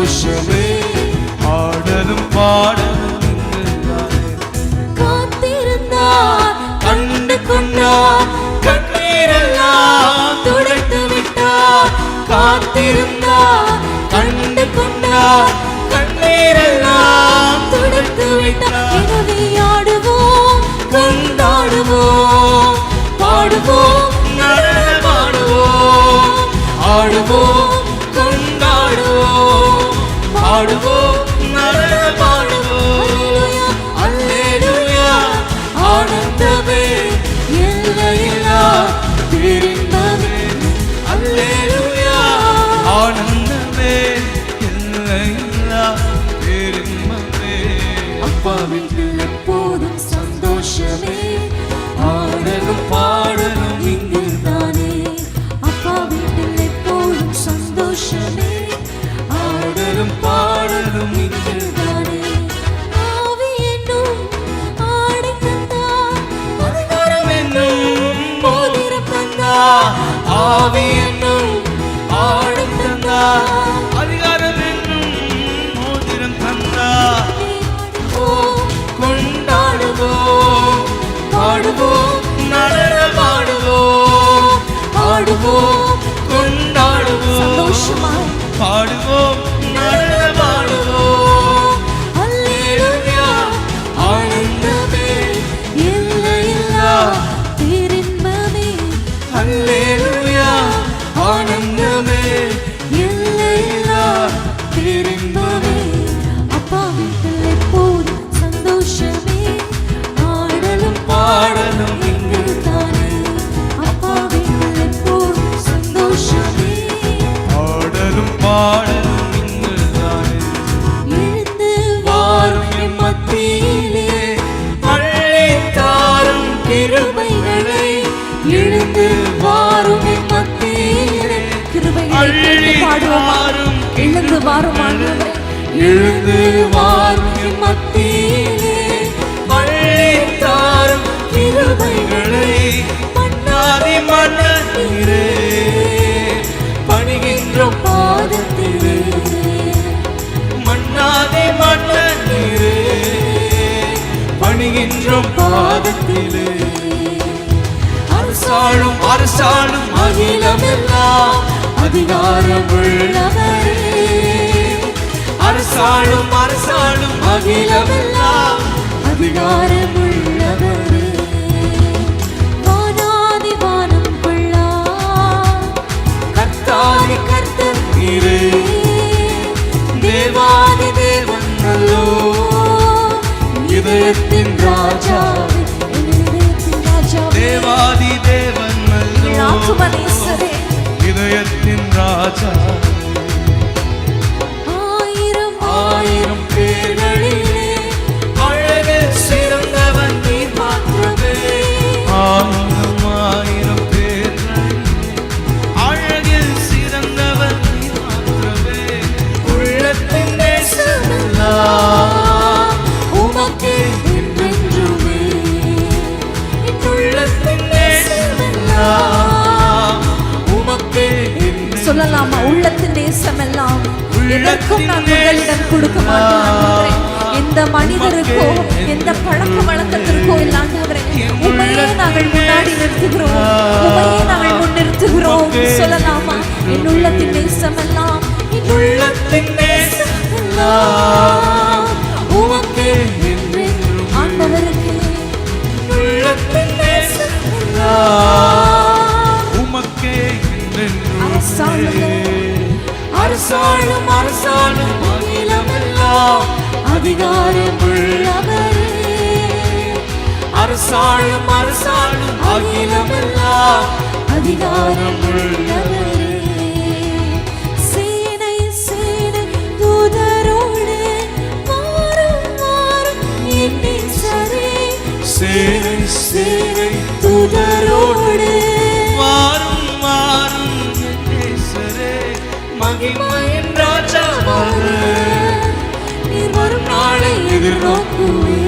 சந்தோஷமே ஆடலும் பாடலும் இங்குதானே. காத்திருந்தார் கண்டு கொண்டார் கண்ணீரெல்லாம் துடைத்து விட்டார். காத்திருந்தார் கண்டு கொண்டார் கண்ணீரெல்லாம் துடைத்து விட்டார். எனவே ஆடுவோம் கொண்டாடுவோம் பாடுவோம் நடனமாடுவோம் ஆடுவோம் கொண்டாடுவோம் பாடுவோம் நடனமாடுவோம். அல்லேலூயா ஆனந்தமே எல்லையில்லா பேரின்பமே. அல்லேலூயா ஆனந்தமே எல்லையில்லா பேரின்பமே. அப்பா வீட்டில் எப்போதும் சந்தோஷமே ஆடலும் பாடலும் இங்குதானே. அப்பா வீட்டில் எப்போதும் சந்தோஷமே ஆடலும் பாடலும் இங்குதானே. ஆவி என்னும் ஆடை தந்தார் அதிகாரம் என்னும் மோதிரம் தந்தார். ஆவி என்னும் ஆடை தந்தார் அதிகாரம் என்னும் மோதிரம் தந்தார். கொண்டாடுவோம் பாடுவோம் நடனமாடுவோம் ஆடுவோம் கொண்டாடுவோம் சந்தோஷமாய் பாடுவோம் நடனமாடுவோம். அல்லேலூயா ஆனந்தமே எல்லையில்லா பேரின்பமே. அல்லேலூயா ஆனந்தமே எல்லையில்லா பேரின்பமே. அப்பா வீட்டில் எப்போதும் சந்தோஷமே ஆடலும் பாடலும் இங்குதானே. அப்பா வீட்டில் எப்போதும் சந்தோஷமே ஆடலும் பாடலும் இங்குதானே. எழுந்து வாரும் என் மத்தியிலே அழைத்தாரும் கிருபைகளை. எழுந்து வாரும் என் மத்தியிலே கிருபைகளை பாடுவோமா. எழுந்து வாரும் ஆண்டவரே. எழுந்து வாரும் என் மத்தியிலே அழைத்தாரும் கிருபைகளை. மன்னாதி மன்னரே பணிகின்றோம் பாதத்திலே. மன்னாதி மன்னரே பணிகின்றோம் பாதத்திலே. அரசாளும் அரசாளும் அகிலமெல்லாம் அதிகாரம் உள்ளவரே. அரசாளும் அரசாளும் அகிலமெல்லாம் அதிகாரம் உள்ளவரே. வானாதி வானம் கொள்ளா கர்த்தாதி கர்த்தர் நீரே. தேவாதி தேவன் நல்லோ இதயத்தின் ராஜாவே. இதயத்தின் ராஜாவே தேவாதி தேவன் நல்லோ ஆத்துமனேசரே இதயத்தின் ராஜா. ஆயிரம் ஆயிரம் பேர்களிலே அழகில் சிறந்தவன் நீர் மாத்திரமே. ஆயிரம் ஆயிரம் பேர்களிலே அழகில் சிறந்தவன் நீர் மாத்திரமே. உள்ளத்தின் நேசமெல்லாம் உமக்கே என்றென்றுமே. உள்ளத்தின் நேசமெல்லாம் உமக்கே என்றென்றுமே. சொல்லலாமா? உள்ளத்தின் நேசமெல்லாம் எதற்கும் நான் முதலிடம் கொடுக்க மாட்டேன். எந்த மனிதருக்கோ எந்த பழக்க வழக்கத்திற்கோ இல்லாண்டவரே உண்மையே நாங்கள் முன்னாடி நிறுத்துகிறோம். உண்மையே நாங்கள் முன்னிறுத்துகிறோம். சொல்லலாமா? என் உள்ளத்தின் நேசமெல்லாம் என் உள்ளத்தின் நேசமெல்லாம் உமக்கே என்றென்றும். ஆண்டவருக்கு உள்ளத்தின் நேசமெல்லாம் உமக்கே என்றென்றும். அரசாளும் அரசாளும் அகிலமெல்லாம் அதிகாரம் உள்ளவரே. அரசாளும் அரசாளும் அகிலமெல்லாம் அதிகாரம் உள்ளவரே. சேனை சேனை தூதரோடு வாரும் வாரும் என் நேசரே. சேனை சேனை தூதரோடு வாரும் வாரும் என் நேசரே. மகிமையின் ராஜாவாக நீர் வரும் நாளை எதிர்நோக்குவே.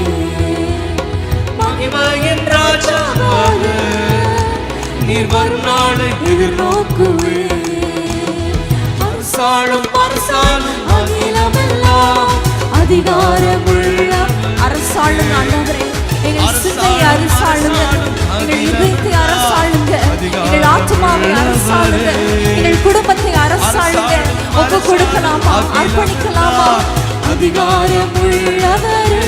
மகிமையின் ராஜாவாக நீர் வரும் நாளை எதிர்நோக்குவே. அரசாளும் அரசாளும் அகில அதிகாரமுள்ள அரசாளுங்க ஆண்டவரே. எங்கள் சிந்தையை அரசாளுங்க, எங்கள் இதயத்தை அரசாளுங்க, எங்கள் ஆத்மாவை அரசாளுங்க, எங்கள் குடும்பத்தை அரசாளுங்க. ஒப்பு கொடுக்கலாமா, அர்ப்பணிக்கலாமா? அதிகாரமுள்ளவரே,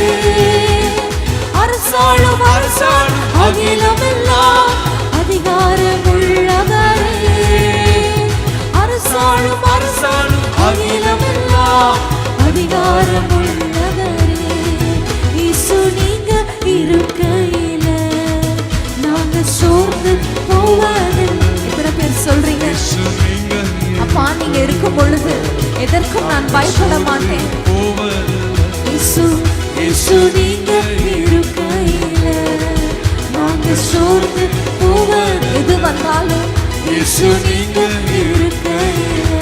அரசாளும் அரசாளும் அகிலமெல்லாம் அதிகாரமுள்ளவரே, அரசாளும் அரசாளும் அகிலமெல்லாம் அதிகாரமுள்ளவரே. இயேசு நீங்க இருக்கையில நாங்க சோர்ந்து போவதில்லை. எத்தனை பேர் சொல்றீங்க? அப்பா நீங்க இருக்கும் பொழுது எதற்கும் நான் பயப்பட மாட்டேன். இயேசு நீங்க இருக்கையில நாங்க சோர்ந்து போவது எது வந்தாலும், இயேசு நீங்க இருக்கையில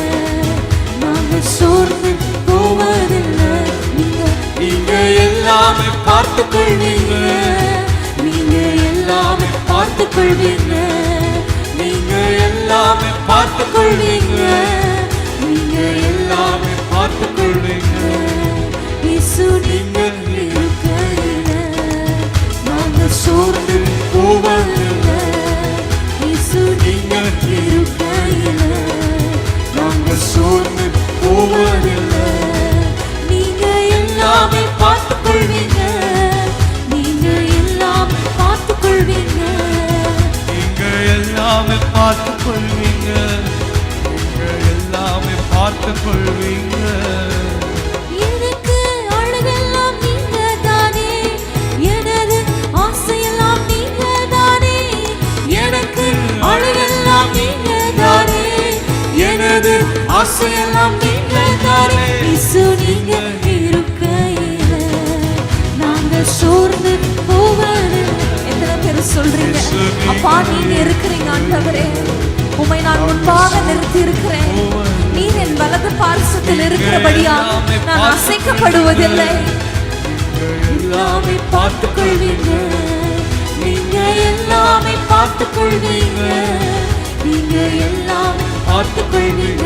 நாங்க சோர்ந்து போவதில்லை. நீங்க எல்லாமே பார்த்து கொள்வீங்க, நீங்க எல்லாமே பார்த்து கொள்வீங்க, நீங்க எல்லாமே பார்த்து கொள்வீங்க, நீங்க எல்லாமே பார்த்து கொள்வீங்க. இயேசு நீங்க இருக்கையில நாங்க சோர்ந்து போவதில்லை. இயேசு நீங்க இருக்கையில நாங்க சோர்ந்து போவதில்லை. நீங்க எல்லாமே பார்த்து கொள்வீங்க, நீங்க எல்லாமே பார்த்து கொள்வீங்க, நீங்க எல்லாமே பார்த்து கொள்வீங்க, நீங்க எல்லாமே பார்த்து கொள்வீங்க. எனக்கு அழகெல்லாம் நீங்க தானே, எனது ஆசையெல்லாம் நீங்க தானே, எனக்கு அழகெல்லாம் நீங்க தானே, எனது ஆசையெல்லாம் நீங்க தானே. இயேசு நீங்க இருக்கையில நாங்க சோர்ந்து போவது. எத்தனை பேர் சொல்றீங்க? அப்பா நீங்க இருக்கிறீங்க ஆண்டவரே, உம்மை நான் முன்பாக நிறுத்தி இருக்கிறேன். நீர் என் வலது பார்சத்தில் இருக்கிறபடியா நான் அசைக்கப்படுவதில்லை. எல்லாமே பார்த்து கொள்வீங்க, நீங்க எல்லாமே பார்த்து கொள்வீங்க, நீங்க எல்லாமே பார்த்து கொள்வீங்க.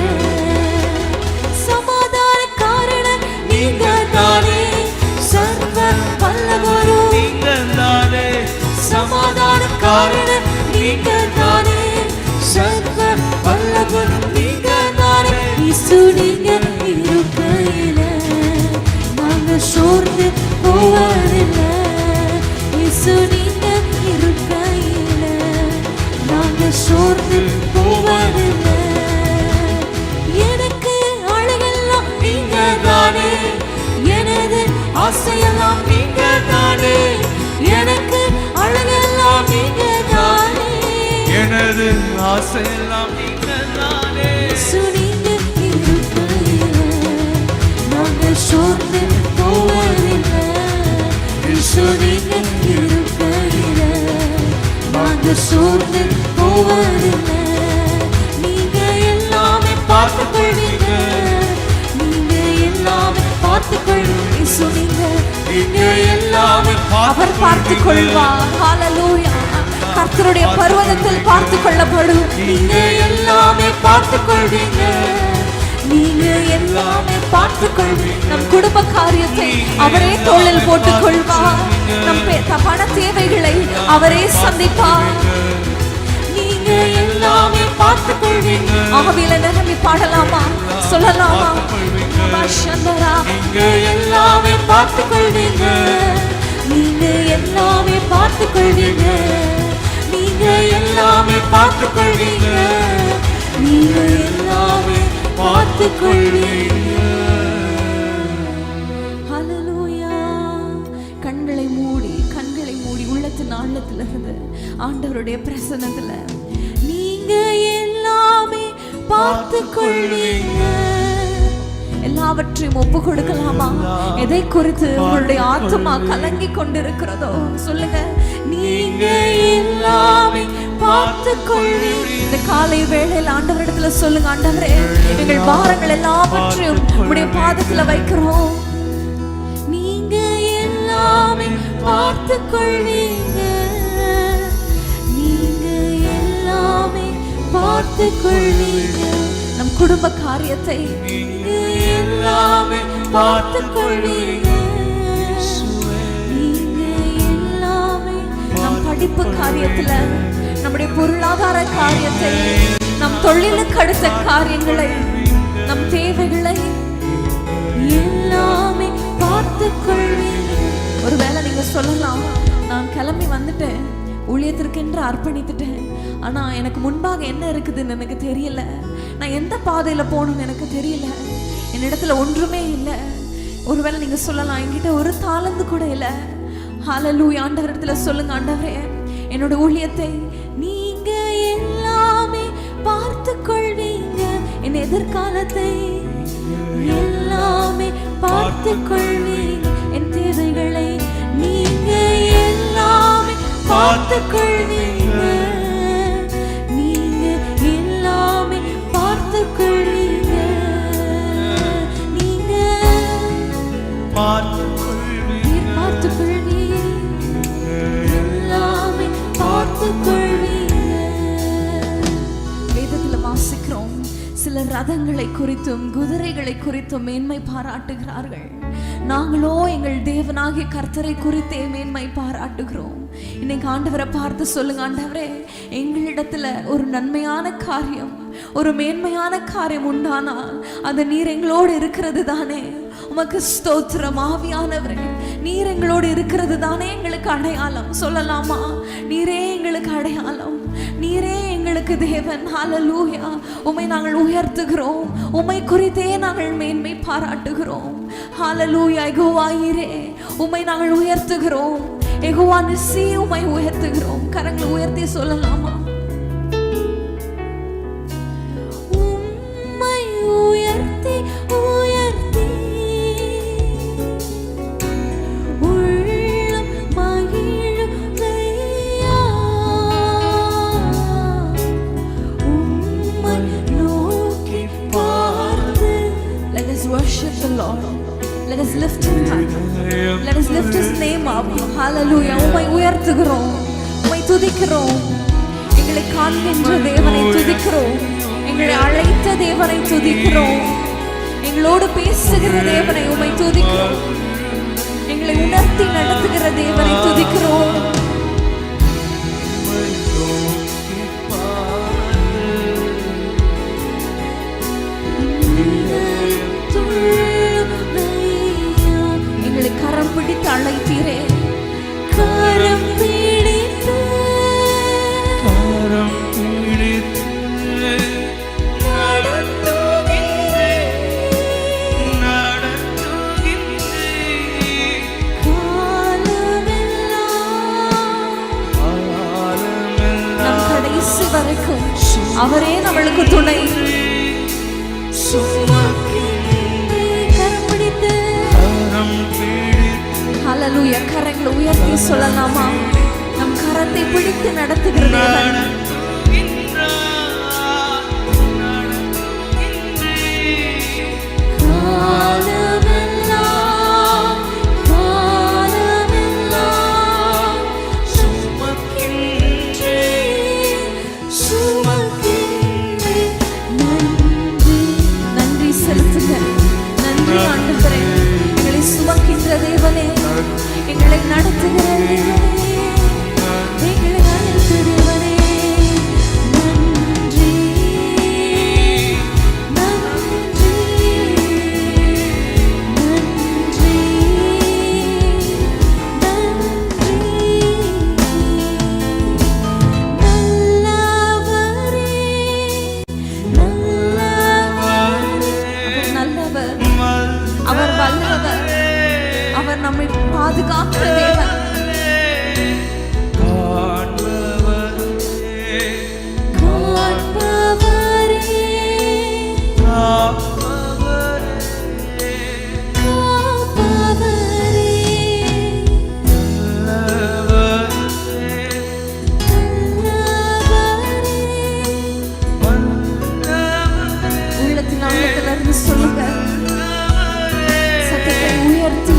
சமாதான காரணம் நீங்க தானே, சர்வ வல்லவரும் நீங்க தானே, சமாதான காரணம் நீங்க தானே, சர்வ வல்லவரும் நீங்க தானே. இயேசு நீங்க இருக்கையில நாங்க சோர்ந்து போவதில்லை. இயேசு நீங்க இருக்கையில நாங்க சோர்ந்து போவதில்லை. எனக்கு அழகெல்லாம் நீங்க தானே, எனது ஆசையெல்லாம் நீங்க தானே, எனக்கு அழகெல்லாம் நீங்க தானே, எனது ஆசையெல்லாம் நீங்க தானே. இயேசு நீங்க இருக்கையில நாங்க சோர்ந்து போவதில்லை. இயேசு நீங்க இருக்கையில நாங்க சோர்ந்து போவதில்லை. நீங்க எல்லாமே பார்த்து கொள்வீங்க, நீங்க எல்லாமே பார்த்து கொள்வீங்க. இயேசு நீங்க எல்லாமே அவர் பார்த்து கொள்வார். ஹalleluya. கர்த்தருடைய பர்வதத்தில் பார்த்து கொள்ளப்படும். நீங்க எல்லாமே பார்த்து கொள்வீங்க, நீங்க எல்லாமே பார்த்து கொள்வீங்க. நம் குடும்ப காரியத்தை அவரே தோளில் போட்டுக் கொள்வார். நம் பண தேவைகளை அவரே சந்திப்பார். நீங்க எல்லாமே பார்த்து கொள்வீங்க. ஆகவே நகமி பாடலாமா, சொல்லலாமா? நீங்க எல்லாமே பார்த்து கொள்வீங்க, நீங்க எல்லாமே பார்த்து கொள்வீங்க, நீங்க எல்லாமே பார்த்து கொள்வீங்க, நீங்க எல்லாமே பார்த்து கொள்வீங்க. ஹalleluya. கண்களை மூடி உள்ளத்தின் ஆழத்துல இருந்து ஆண்டவருடைய பிரசன்னத்துல நீங்க எல்லாமே பார்த்து கொள்வீங்க. எல்லாவற்றையும் ஒப்பு கொடுக்கலாமா? எதை குறித்து உங்களுடைய ஆத்மா கலங்கி கொண்டிருக்கிறதோ சொல்லுங்க. நீங்க எல்லாமே பார்த்து கொள்வீங்க. இந்த காலை வேளையில் ஆண்டவரிடத்துல சொல்லுங்க, ஆண்டவரே எங்கள் பாரங்கள் எல்லாவற்றையும் உங்களுடைய பாதத்துல வைக்கிறோம். நீங்க எல்லாமே பார்த்து கொள்வீங்க, நீங்க எல்லாமே பார்த்து கொள்வீங்க. நம் குடும்ப காரியத்தை நீங்க எல்லாமே பார்த்து கொள்வீங்க, படிப்பு காரியத்துல, நம்முடைய பொருளாதார காரியத்தை, நம் தொழிலுக்கு அடுத்த காரியங்களை, நம் தேவைகளை எல்லாமே பார்த்து கொள்வீங்க. ஒருவேளை நீங்க சொல்லலாம், நான் கிளம்பி வந்துட்டேன், ஊழியத்திற்கென்று அர்ப்பணித்துட்டேன், ஆனா எனக்கு முன்பாக என்ன இருக்குதுன்னு எனக்கு தெரியல, நான் எந்த பாதையில போகணும்னு எனக்கு தெரியல, என்னிடத்துல ஒன்றுமே இல்லை. ஒருவேளை நீங்க சொல்லலாம், என்கிட்ட ஒரு தாளந்து கூட இல்லை. ஹல்லேலூயா. ஆண்டவரிடத்துல சொல்லுங்க, ஆண்டவரே என்னோட ஊழியத்தை நீங்க எல்லாமே பார்த்து கொள்வீங்க, என் எதிர்காலத்தை எல்லாமே பார்த்து கொள்வீங்க, என் தேவைகளை நீங்க எல்லாமே பார்த்து கொள்வீங்க, நீங்க எல்லாமே பார்த்து கொள்வீங்க, நீங்க பார்த்து கொள்வீங்க, எல்லாமே பார்த்து கொள்வீங்க. வேதத்துல வாசிக்கிறோம், சில ரதங்களை குறித்தும் குதிரைகளை குறித்தும் மேன்மை பாராட்டுகிறார்கள். நாங்களோ எங்கள் தேவனாகிய கர்த்தரை குறித்தே மேன்மை பாராட்டுகிறோம். இன்னைக்கு ஆண்டவரை பார்த்து சொல்லுங்க, ஆண்டவரே எங்களிடத்துல ஒரு நன்மையான காரியம், ஒரு மேன்மையான காரியம் உண்டானால் அது நீர் எங்களோடு இருக்கிறது தானே. உமக்கு ஸ்தோத்திரம். ஆவியானவரே, நீர் எங்களோடு இருக்கிறது தானே எங்களுக்கு அடையாளம். சொல்லலாமா? நீரே எங்களுக்கு அடையாளம், நீரே எங்களுக்கு தேவன். ஹல்லேலூயா. உம்மை நாங்கள் உயர்த்துகிறோம், உம்மை குறித்தே நாங்கள் மேன்மை பாராட்டுகிறோம். ஹல்லேலூயா. யெகோவா ஈரே, உம்மை நாங்கள் உயர்த்துகிறோம். யெகோவா நிசி, உம்மை உயர்த்துகிறோம். கரங்களை உயர்த்தி சொல்லலாமா? உம்மை உயர்த்தி உயர்த்தி உள்ளம் மகிழுதையா, உம்மை நோக்கி பார்த்து. Let us worship the Lord. Let us lift him high. Let us lift his name up. Hallelujah. உம்மை உயர்த்துகிறோம், உம்மை துதிக்கிறோம். எங்களை காண்கின்ற தேவனை துதிக்கிறோம், எங்களை அழைத்த தேவனை துதிக்கிறோம், எங்களோடு பேசுகிற தேவனை உம்மை துதிக்கிறோம், எங்களை உணர்த்தி நடத்துகிற தேவனை துதிக்கிறோம். எங்களை கரம் பிடித்து அழைத்தீரே, கரம் பிடித்து நம் கடைசி வரைக்கும் அவரே நம்மளுக்கு துணை. கரம் பிடித்து. ஹல்லேலூயா. கரங்களை உயர்த்தி சொல்லலாமா? நம் கரத்தை பிடித்து நடத்துகிற தேவன். நன்றி செலுத்துங்க. நன்றி ஆண்டவரே, எங்களை சுமக்கின்ற தேவனே, எங்களை நடத்துகிற தேவனே, எங்களை அழைத்த தேவனே, நன்றி நன்றி நன்றி நன்றி. நல்லவர், அவர் வல்லவர், அவர் நம்மை பாதுகாக்கிற தேவன். உள்ளத்தின் ஆழத்திலிருந்து சொல்லுங்க, சத்தத்தை உயர்த்தி.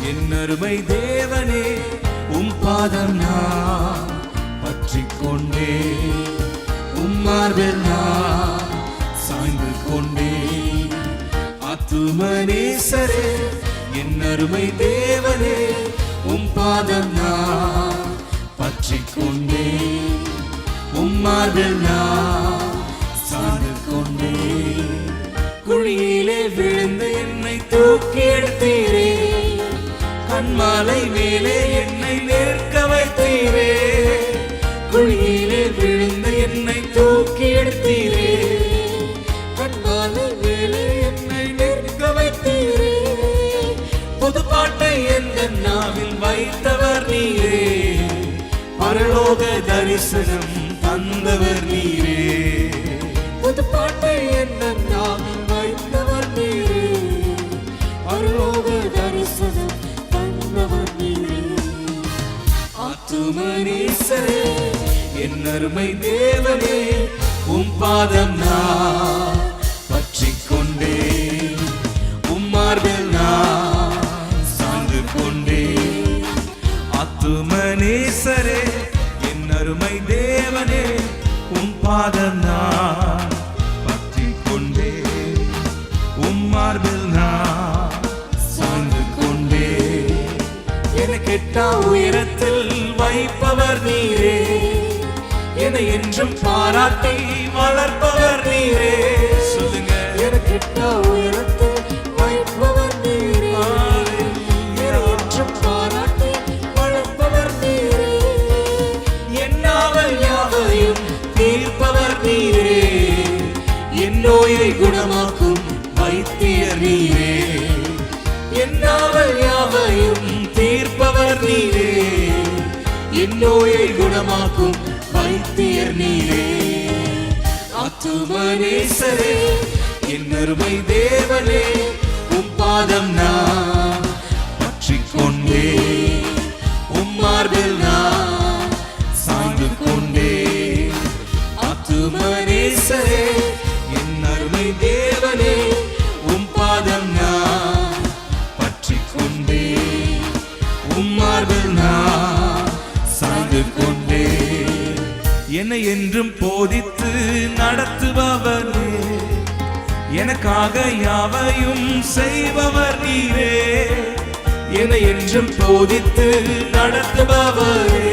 என் அருமை தேவனே உம் பாதம் நான் பற்றிக் கொண்டே, உம் மார்பில் நான் சாய்ந்து கொண்டே. ஆத்துமனேசரே என் அருமை தேவனே உம் பாதம் நான் பற்றிக் கொண்டே, உம் மார்பில் நான் சாய்ந்து கொண்டே. குழியிலே விழுந்து என்னை தூக்கி எடுத்தீரே, கண்மாலை மேலே என்னை நிற்க வைத்தீரே. குழியிலே விழுந்து என்னை தூக்கி எடுத்தீரே, கண்மாலை மேலே என்னை நிற்க வைத்தீரே. புது பாட்டை எந்த நாவில் வைத்தவர் நீரே, பரலோக தரிசனம் தந்தவர் நீரே. புது பாட்டை எந்த நாவில் வைத்தவர் நீரே, பரலோக தரிசனம் தந்தவர் நீரே. ஆத்துமனேசரே என் அருமை தேவனே உம் பாதம் நான் பற்றிக் கொண்டே, உம் மார்பில் நான் சாய்ந்து கொண்டே. ஆத்துமனேசரே என் அருமை தேவனே உம் பாதம் நான் பற்றிக் கொண்டே, உம் மார்பில் நான் சாய்ந்து கொண்டே. எனக்கெட்டா உயரத்தில் வைப்பவர் நீரே, என்னை என்றும் பாராட்டி வளர்ப்பவர் நீரே. சொல்லுங்க. எனக்கெட்டா உயரத்தில் வைப்பவர் நீரே, என்னை என்றும் பாராட்டி வளர்ப்பவர் நீரே. என் நாவல் யாவையும் தீர்ப்பவர் நீரே, என் நோயை குணமாக்கும் வைத்தியர் நீரே. என் நாவல் யாவையும் தீர்ப்பவர் நீரே, என் நோயை குணமாக்கும் வைத்தியர் நீரே. ஆத்துமனேசரே என் அருமை தேவனே உம் பாதம் நான் பற்றிக் கொண்டே, உம் மார்பில் நான் சாய்ந்து கொண்டே. ஆத்துமனேசரே என் அருமை தேவனே உம் பாதம் நான் பற்றிக் கொண்டே, உம் மார்பில் நான் சாய்ந்து கொண்டே. என்னை என்றும் போதித்து நடத்துபவரே, எனக்காக யாவையும் செய்பவர் நீரே. என்னை என்றும் போதித்து நடத்துபவரே,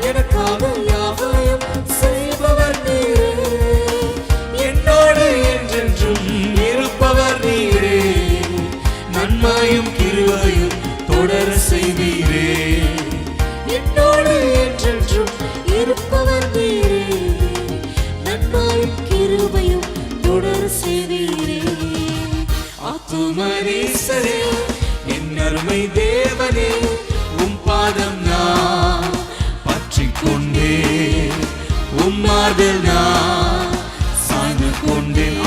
எனக்காக யாவையும் செய்பவர் நீரே. என்னோடு என்றென்றும் இருப்பவர் நீரே, நன்மையும் கிருபையும் தொடர செய்வீரே. என்னோடு என்றென்றும் இருப்பவர் நீரே, நன்மையும் கிருபையும் தொடர செய்வீரே. ஆத்துமனேசரே என் அருமை தேவனே உம் பாதம் நான் பற்றிக் கொண்டே, உம் மார்பில் நான் சாய்ந்து கொண்டேன்.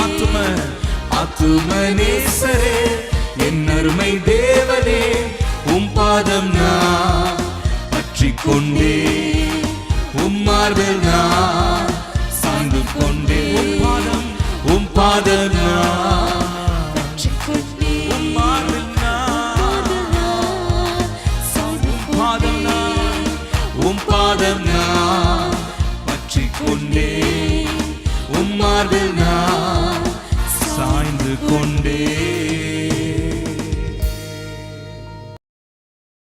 ஆத்துமனேசரே என் அருமை தேவனே உம் பாதம் நான் பற்றிக் கொண்டே, உம் மார்பில் நான் சாய்ந்து கொண்டேன். உம் பாதம் நான் பற்றிக் கொண்டே, உம் மார்பில் நான் சாய்ந்து கொண்டே. உம் பாதம் நான் பற்றிக் கொண்டே, உம் மார்பில் நான் சாய்ந்து கொண்டே.